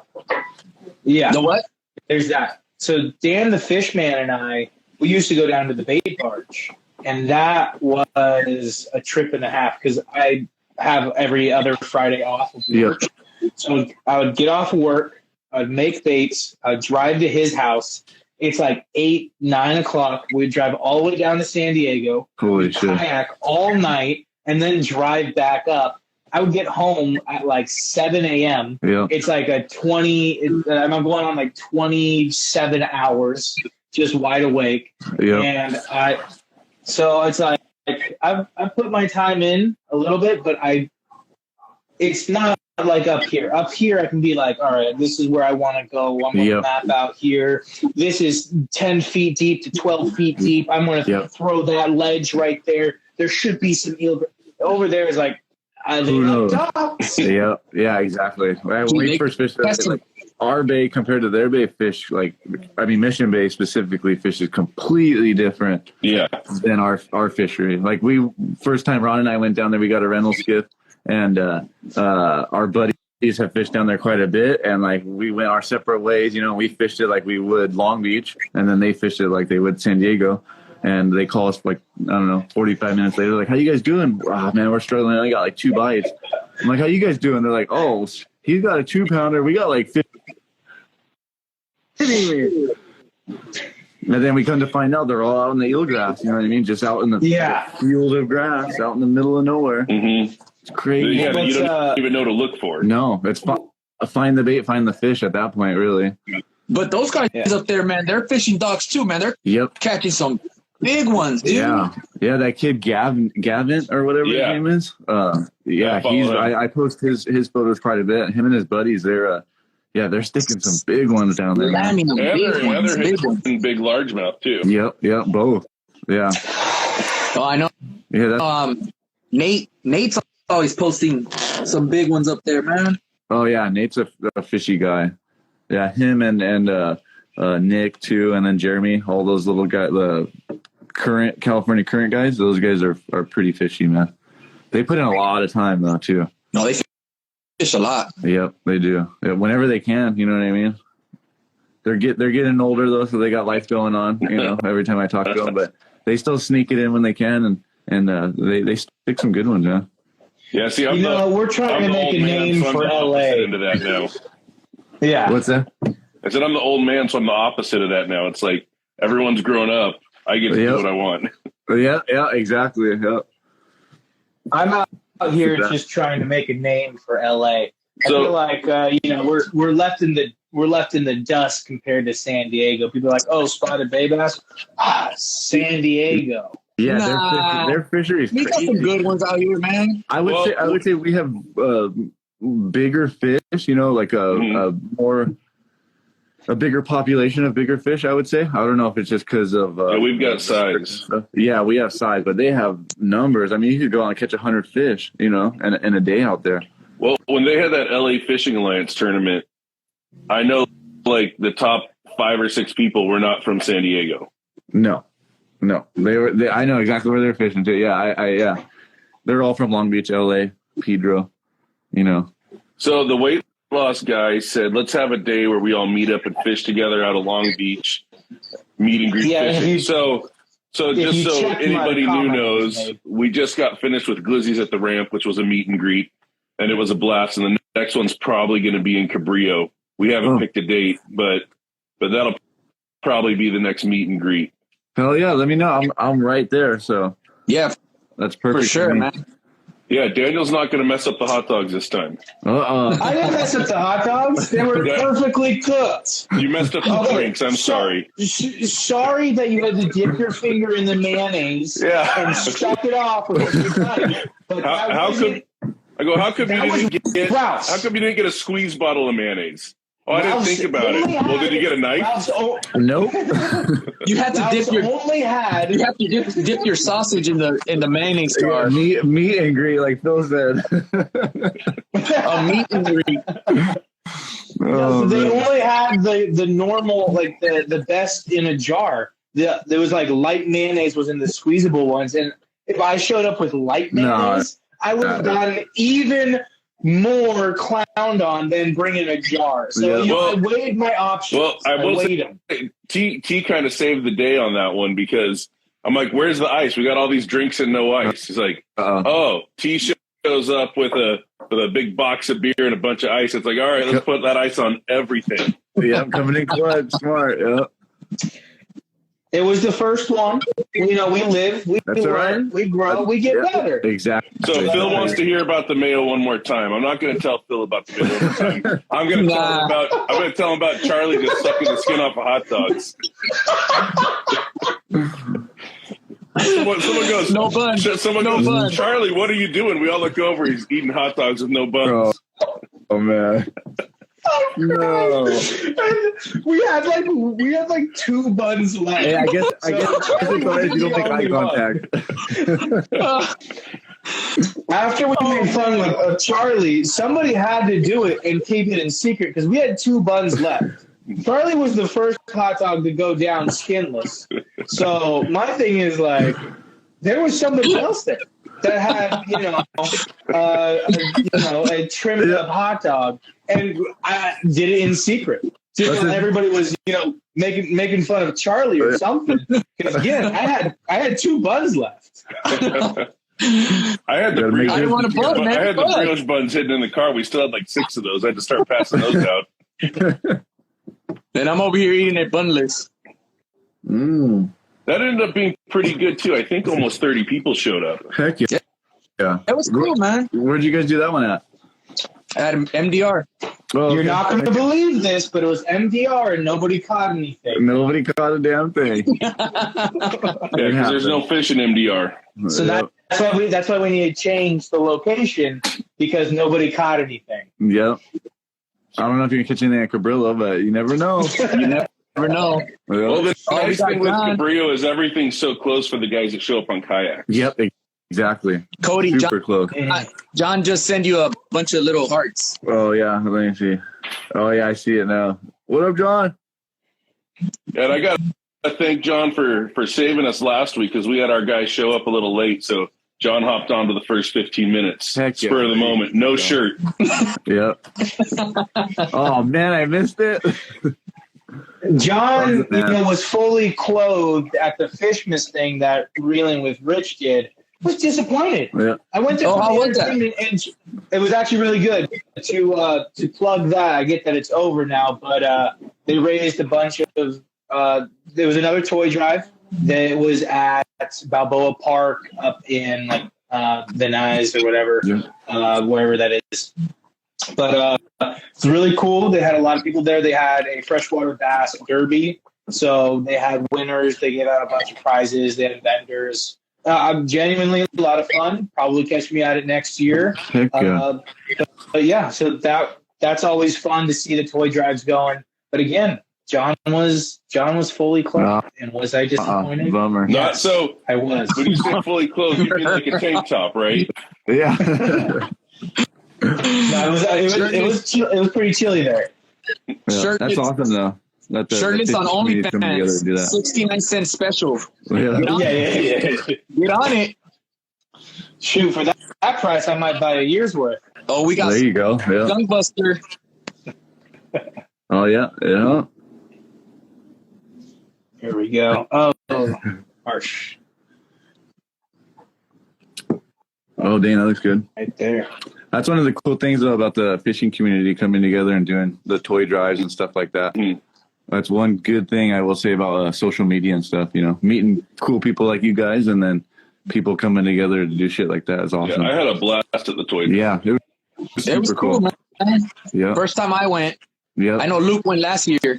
Yeah. The what? There's that. So Dan the Fishman and I, we used to go down to the bait barge, and that was a trip and a half because I have every other Friday off of work. Yep. So I would get off of work, I'd make baits, I'd drive to his house. It's like 8, 9 o'clock. We'd drive all the way down to San Diego, kayak all night, and then drive back up. I would get home at like 7 a.m. Yeah. It's like I'm going on like 27 hours, just wide awake. Yeah. And so it's like I've put my time in a little bit, but it's not like up here. Up here, I can be like, all right, this is where I want to go. I'm going to map out here. This is 10 feet deep to 12 feet deep. I'm going to throw that ledge right there. There should be some eel. Over there is like, who knows? Yeah, exactly. When we first fished, our bay compared to their bay fish, like, I mean, Mission Bay specifically, fish is completely different than our fishery. Like first time Ron and I went down there, we got a rental skiff, and our buddies have fished down there quite a bit, and like we went our separate ways. You know, we fished it like we would Long Beach, and then they fished it like they would San Diego. And they call us like, I don't know, 45 minutes later, like, how you guys doing? Oh, man, we're struggling. I got like 2 bites. I'm like, how you guys doing? They're like, oh, he's got a 2-pounder. We got like 50. And then we come to find out they're all out in the eelgrass. You know what I mean? Just out in the field of grass, out in the middle of nowhere. Mm-hmm. It's crazy. Yeah, you don't even know to look for. No, it's find the bait, find the fish at that point, really. But those guys up there, man, they're fishing docks too, man. They're catching some big ones, dude. Yeah, that kid Gavin or whatever his name is. I post his photos quite a bit. Him and his buddies, they're sticking some big ones down there. I mean, they're hitting big largemouth too. Yep, both. Yeah. Oh, I know. Yeah. Nate's always posting some big ones up there, man. Oh yeah, Nate's a fishy guy. Yeah, him and Nick too, and then Jeremy, all those little guys, the California current guys. Those guys are pretty fishy, man. They put in a lot of time though too. No, they fish a lot. Yep, they do. Yeah, whenever they can, you know what I mean. They're getting older though, so they got life going on. You know, every time I talk to them, but they still sneak it in when they can, and they stick some good ones, man. Yeah, see, we're trying to make a name for LA. Into that now. Yeah. What's that? I said I'm the old man, so I'm the opposite of that now. It's like everyone's grown up. I get to do what I want. Yeah, exactly. Yeah. I'm out here just trying to make a name for LA. I feel like we're left in the dust compared to San Diego. People are like, oh, spotted bay bass, San Diego. Yeah, their fishery is crazy. We got some good ones out here, man. I would say we have bigger fish. You know, like a bigger population of bigger fish. I would say. I don't know if it's just because of we've got size. Yeah, we have size, but they have numbers. I mean, you could go out and catch 100 fish, you know, in a day out there. Well, when they had that LA Fishing Alliance tournament, I know like the top 5 or 6 people were not from San Diego. No, I know exactly where they're fishing too. Yeah, they're all from Long Beach, LA, Pedro, you know. So the weight loss guy said, let's have a day where we all meet up and fish together out of Long Beach, meet and greet fishing. So just so anybody new knows, we just got finished with Glizzy's at the ramp, which was a meet and greet, and it was a blast. And the next one's probably going to be in Cabrillo. We haven't picked a date, but that'll probably be the next meet and greet. Hell yeah, let me know. I'm right there, so yeah, that's perfect for sure, man. Yeah, Daniel's not going to mess up the hot dogs this time. I didn't mess up the hot dogs. They were perfectly cooked. You messed up the drinks. I'm sorry. Sorry that you had to dip your finger in the mayonnaise and suck it off with your tongue. But how come you didn't get a squeeze bottle of mayonnaise? Oh, I didn't think about it. Well, did you get a knife? Nope. You had to dip your sausage in the mayonnaise jar. Meet and greet, like Phil said. A meet and greet. They only had the normal, like the best in a jar. There was like light mayonnaise was in the squeezable ones, and if I showed up with light mayonnaise, I would have gotten even more clowned on than bringing a jar. So I weighed my options. Well, I will say, T kind of saved the day on that one because I'm like, where's the ice? We got all these drinks and no ice. He's like, T shows up with a big box of beer and a bunch of ice. It's like, all right, let's put that ice on everything. Yeah, I'm coming in clutch. Smart. Yeah. It was the first one. You know, we live, we learn, we grow, we get better. Exactly. So Phil wants to hear about the mayo one more time. I'm not going to tell Phil about the mayo one more time. I'm going to tell him about Charlie just sucking the skin off of hot dogs. Someone goes, no buns. Someone goes, Charlie, what are you doing? We all look over. He's eating hot dogs with no buns. Oh man. No. We had like 2 buns left. Hey, I guess it's alright if you don't make eye contact. After we made fun of Charlie, somebody had to do it and keep it in secret because we had 2 buns left. Charlie was the first hot dog to go down skinless. So my thing is like, there was somebody else there that had, a trimmed up hot dog, and I did it in secret. Just everybody was, making fun of Charlie or something. Because again, I had 2 buns left. I had the brioche buns hidden in the car. We still had like 6 of those. I had to start passing those out. And I'm over here eating it bunless. That ended up being pretty good too. I think almost 30 people showed up. Heck yeah. Yeah. That was cool, man. Where'd you guys do that one at? At MDR. Oh, You're not going to believe this, but it was MDR and nobody caught anything. Nobody caught a damn thing. Yeah, because there's no fish in MDR. So that's why we need to change the location, because nobody caught anything. Yep. I don't know if you can catch anything at Cabrillo, but you never know. You never know. Well, the nice thing with Cabrillo is everything's so close for the guys that show up on kayaks. Yep, exactly. Cody, super close. John just sent you a bunch of little hearts. Oh, yeah. Let me see. Oh, yeah, I see it now. What up, John? And I got to thank John for saving us last week, because we had our guys show up a little late. So John hopped on to the first 15 minutes. Heck yeah. Spur of the moment. No shirt. Yep. Oh, man, I missed it. John was fully clothed at the Fishmas thing that Reeling with Rich did. Was disappointed. Yeah. I went to and it was actually really good. To plug that, I get that it's over now, but they raised a bunch of there was another toy drive that was at Balboa Park up in like Venice or whatever, wherever that is. But it's really cool. They had a lot of people there. They had a freshwater bass derby, so they had winners. They gave out a bunch of prizes. They had vendors. Genuinely a lot of fun. Probably catch me at it next year. But yeah, so that's always fun to see the toy drives going. But again, John was fully clothed, and was I disappointed? Bummer. Not so. I was. When you say fully clothed, you mean like a tank top, right? Yeah. No, it was pretty chilly there. Yeah, that's awesome though. Shirtless on OnlyFans, 69-cent special. Yeah. Get on it. Shoot, for that price, I might buy a year's worth. Oh, we got there. You go. Yeah. Gunbuster. Oh yeah. Here we go. Oh, harsh. Oh, dang, that looks good. Right there. That's one of the cool things though about the fishing community coming together and doing the toy drives and stuff like that. That's one good thing I will say about social media and stuff. Meeting cool people like you guys, and then people coming together to do shit like that is awesome. Yeah, I had a blast at the toy. Yeah, it was cool, man. Yeah. First time I went. Yeah. I know Luke went last year.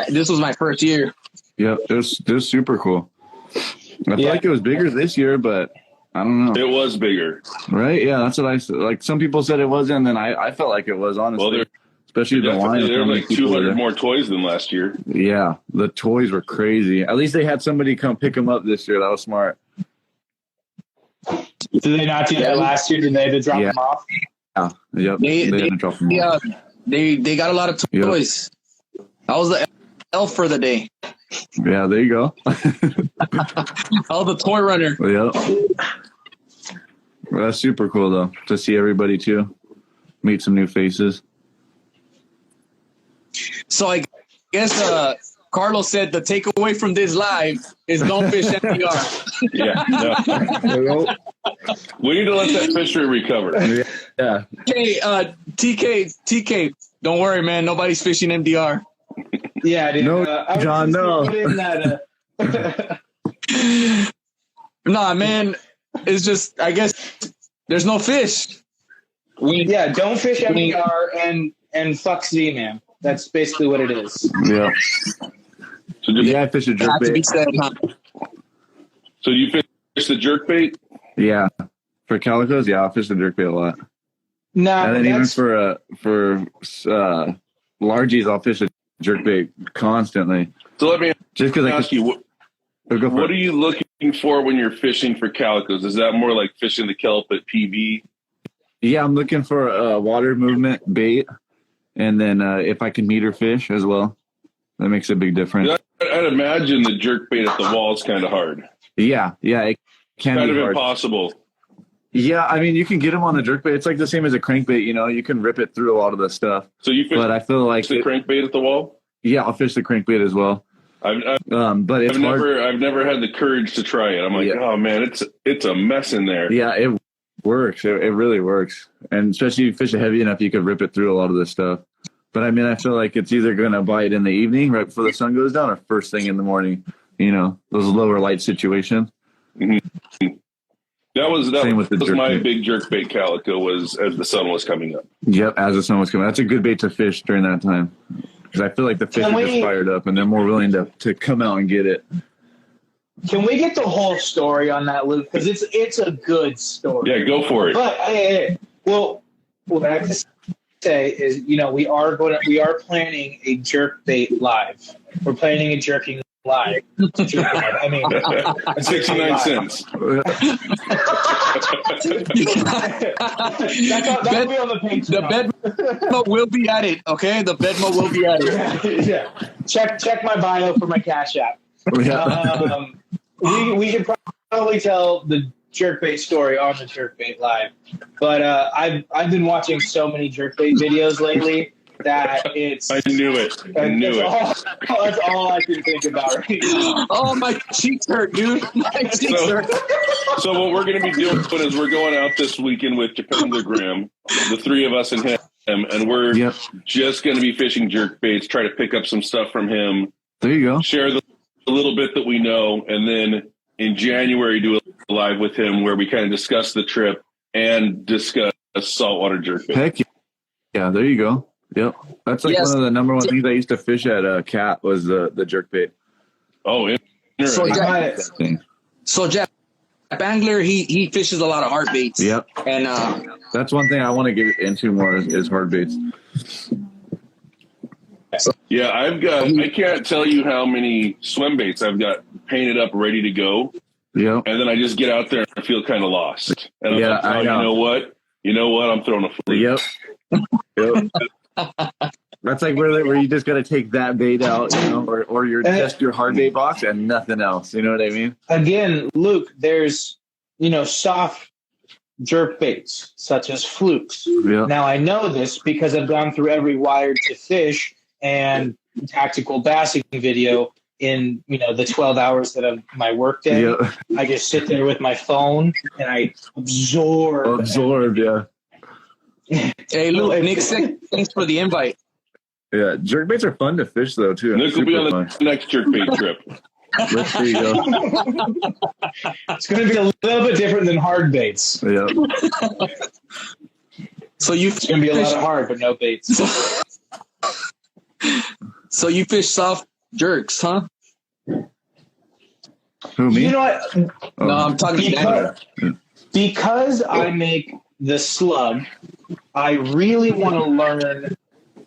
This was my first year. Yeah, it was super cool. I feel like it was bigger this year, but I don't know. It was bigger. Right? Yeah, that's what I said. Like some people said it wasn't, and then I felt like it was, honestly. Well, especially the line. There were like 200 more toys than last year. Yeah, the toys were crazy. At least they had somebody come pick them up this year. That was smart. Did they not do that last year? Did they have to drop them off? Yeah. Yep. They had to drop them off. They got a lot of toys. I was the elf for the day. Yeah, there you go. I was the toy runner. Yep. Well, that's super cool though to see everybody too, meet some new faces. So I guess Carlos said the takeaway from this live is don't fish MDR. Yeah. No. We need to let that fishery recover. Yeah. Okay, TK, don't worry, man. Nobody's fishing MDR. Yeah, dude. No, John, no. Nah, man. It's just, I guess, there's no fish. Don't fish MDR and fuck Z-Man. That's basically what it is. Yeah. So I fish a jerkbait. So you fish the jerkbait? Yeah. For calicos, I fish the jerkbait a lot. No, and then even for largies, I'll fish a jerkbait constantly. So let me just because ask you, What are you looking for when you're fishing for calicos? Is that more like fishing the kelp at PB? Yeah, I'm looking for water movement bait, and then if I can meter fish as well, that makes a big difference. I'd imagine the jerk bait at the wall is kind of hard. Yeah, it can kind be of hard. Impossible. Yeah, I mean, you can get them on the jerk bait. It's like the same as a crankbait, you know. You can rip it through a lot of the stuff. So you fish, but I feel like the crankbait at the wall? Yeah, I'll fish the crankbait as well. But it's I've never had the courage to try it. I'm like, oh man, it's a mess in there. Yeah, it works. It really works. And especially if you fish it heavy enough, you could rip it through a lot of this stuff. But I mean, I feel like it's either going to bite in the evening right before the sun goes down or first thing in the morning, you know, those lower light situations. Mm-hmm. That was my big jerkbait calico was as the sun was coming up. Yep, as the sun was coming up. That's a good bait to fish during that time. Because I feel like the fish are just fired up and they're more willing to come out and get it. Can we get the whole story on that, Luke? Because it's a good story. Yeah, go for it. But what I have to say is, you know, we are planning a jerkbait live. We're planning a jerking live. I mean, 69 cents. That'll be on the page. The Bedmo will be at it. Okay, the Bedmo will be at it. Yeah. Check my bio for my Cash App. Yeah. We should probably tell the jerkbait story on the jerkbait live, but I've been watching so many jerkbait videos lately that it's. I knew it. That's all I can think about right now. Oh, my cheeks hurt, dude. My cheeks hurt. So what we're going to be doing is we're going out this weekend with Japendragram, the three of us and him, and we're just going to be fishing jerkbaits, try to pick up some stuff from him. There you go. Share the little bit that we know, and then in January do a live with him where we kind of discuss the trip and discuss saltwater jerkbait. Heck yeah, there you go. Yep, that's like one of the number one things I used to fish at Cat was the jerkbait. Oh, interesting. So Jeff Angler, he fishes a lot of hard baits. Yep, and that's one thing I want to get into more is hard baits. Yeah, I can't tell you how many swim baits I've got painted up, ready to go. Yeah. And then I just get out there and feel kind of lost. And I'm like, I know. You know what? I'm throwing a fleet. Yep. That's like where you just got to take that bait out, you know, or you're just your hard bait box and nothing else. You know what I mean? Again, Luke, there's, you know, soft jerk baits such as flukes. Yeah. Now I know this because I've gone through every Wired to Fish and tactical bassing video in, you know, the 12 hours that of my work day. Yeah. I just sit there with my phone and I absorb. Yeah. Hey, Luke, Nick, thanks for the invite. Yeah, jerkbaits are fun to fish though too. Nick will be on the next jerkbait trip. There you go. It's going to be a little bit different than hard baits. Yeah. So it's going to be a lot of hard, but no baits. So you fish soft jerks, huh? Who, me? You know what? No, I'm talking because I make the slug, I really want to learn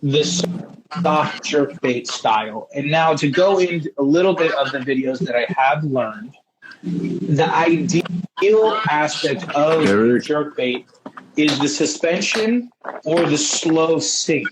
the soft jerkbait style. And now to go into a little bit of the videos that I have learned, the ideal aspect of jerkbait is the suspension or the slow sink.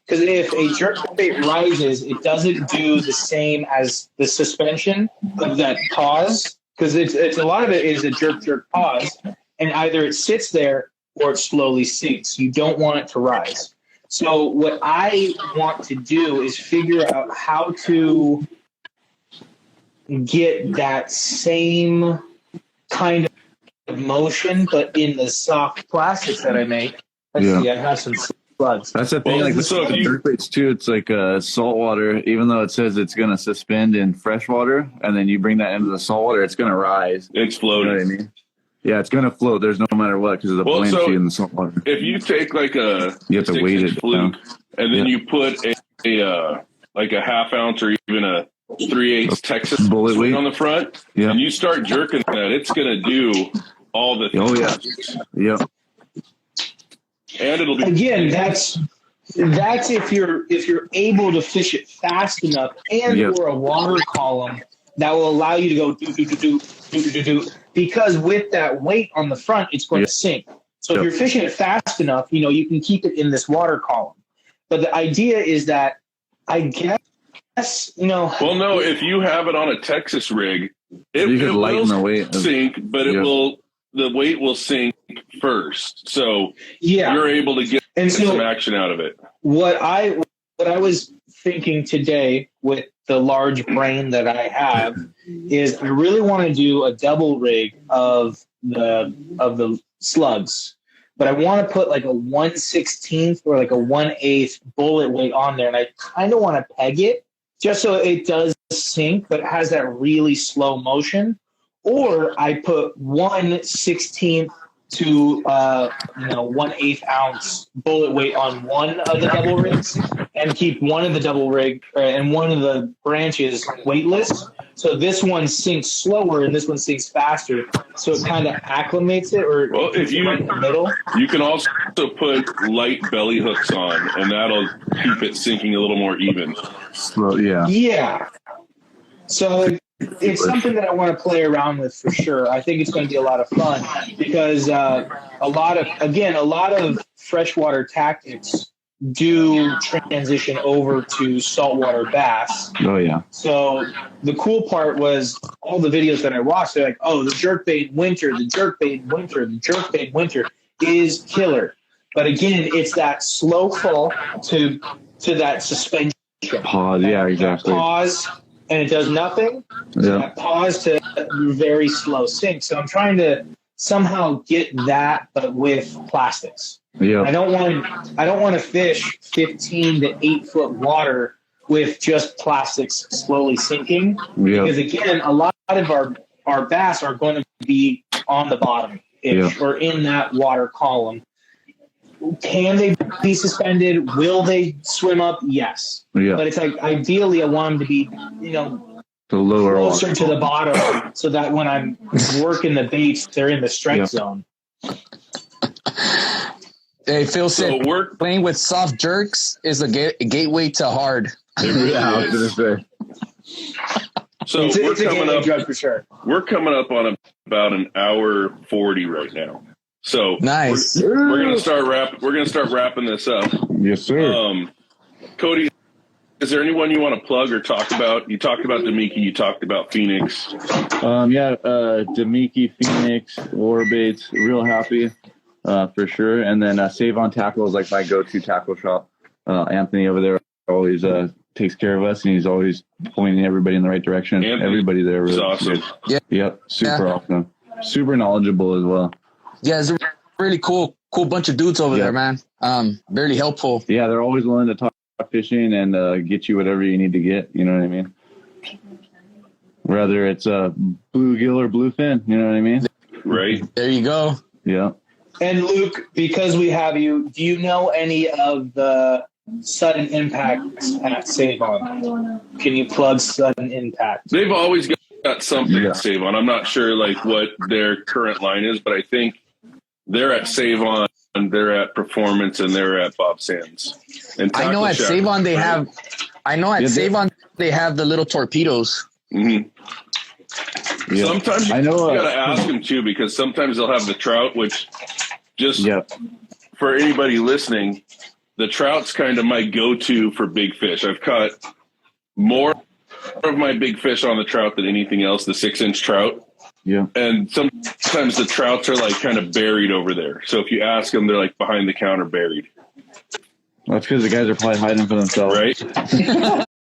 Because if a jerkbait rises, it doesn't do the same as the suspension of that pause. Because it's a lot of it is a jerk pause, and either it sits there or it slowly sinks. You don't want it to rise. So what I want to do is figure out how to get that same kind of motion, but in the soft plastics that I make. Let's see, I have some slugs. That's the thing, like the jerkbaits too. It's like salt water. Even though it says it's going to suspend in fresh water, and then you bring that into the salt water, it's going to rise. It's floating. You know what I mean? Yeah, it's going to float. There's no matter what because of the buoyancy in the salt water. If you take like you have to weight it fluke, and then you put a like a half ounce or even a 3/8 Texas bullet weight on the front, and you start jerking that, it's going to do all the things. Oh yeah. Yep. And it'll be again. That's if you're able to fish it fast enough and or a water column that will allow you to go do, because with that weight on the front, it's going to sink. So if you're fishing it fast enough, you can keep it in this water column. But the idea is that, I guess, Well, no, if you have it on a Texas rig, it will the weight sink, but the weight will sink first. So you're able to get some action out of it. What I was thinking today with the large brain that I have is I really want to do a double rig of the slugs, but I want to put like a 1/16 or like a 1/8 bullet weight on there, and I kind of want to peg it just so it does sink, but it has that really slow motion. Or I put 1/16 to 1/8 ounce bullet weight on one of the double rigs, and keep one of the double rig and one of the branches weightless. So this one sinks slower and this one sinks faster. So it kind of acclimates it, or if you right in the middle. You can also put light belly hooks on, and that'll keep it sinking a little more even. Yeah. So it's something that I want to play around with for sure. I think it's going to be a lot of fun because a lot of freshwater tactics do transition over to saltwater bass. Oh yeah. So the cool part was all the videos that I watched. They're like, "Oh, the jerkbait winter is killer." But again, it's that slow fall to that suspension. Pause. Yeah, exactly. Pause. And it does nothing. So that pause to very slow sink. So I'm trying to somehow get that, but with plastics. Yeah. I don't want to fish 15 to 8 foot water with just plastics slowly sinking. Yeah. Because again, a lot of our bass are going to be on the bottom or in that water column. Can they be suspended? Will they swim up? Yes. Yeah. But it's like ideally I want them to be, closer to the bottom so that when I'm working the baits, they're in the strike zone. Hey, Phil said playing with soft jerks is a gateway to hard. Yeah, I was going to say. So it's coming up for sure. We're coming up on about an hour 40 right now. So nice. We're gonna start wrapping this up. Yes, sir. Cody, is there anyone you want to plug or talk about? You talked about Demiki. You talked about Phoenix. Demiki, Phoenix, Warbaits, real happy for sure. And then Save on Tackle is like my go-to tackle shop. Anthony over there always takes care of us, and he's always pointing everybody in the right direction. Anthony, everybody there is awesome. Yep, super awesome, super knowledgeable as well. Yeah, it's a really cool bunch of dudes over there, man. Very helpful. Yeah, they're always willing to talk fishing and get you whatever you need to get. You know what I mean? Whether it's a bluegill or bluefin, you know what I mean? Right. There you go. Yeah. And Luke, because we have you, do you know any of the Sudden Impacts at Save On? Can you plug Sudden Impact? They've always got something at Save On. I'm not sure what their current line is, but I think they're at Save On, they're at Performance, and they're at Bob Sands. And I know at Save On they have. I know at Save On they have the little torpedoes. Mm-hmm. Yeah. Sometimes you gotta ask them too, because sometimes they'll have the trout, which just for anybody listening, the trout's kind of my go-to for big fish. I've caught more of my big fish on the trout than anything else, the 6-inch trout. Yeah. And sometimes the trouts are kind of buried over there. So if you ask them, they're behind the counter buried. That's because the guys are probably hiding for themselves. Right.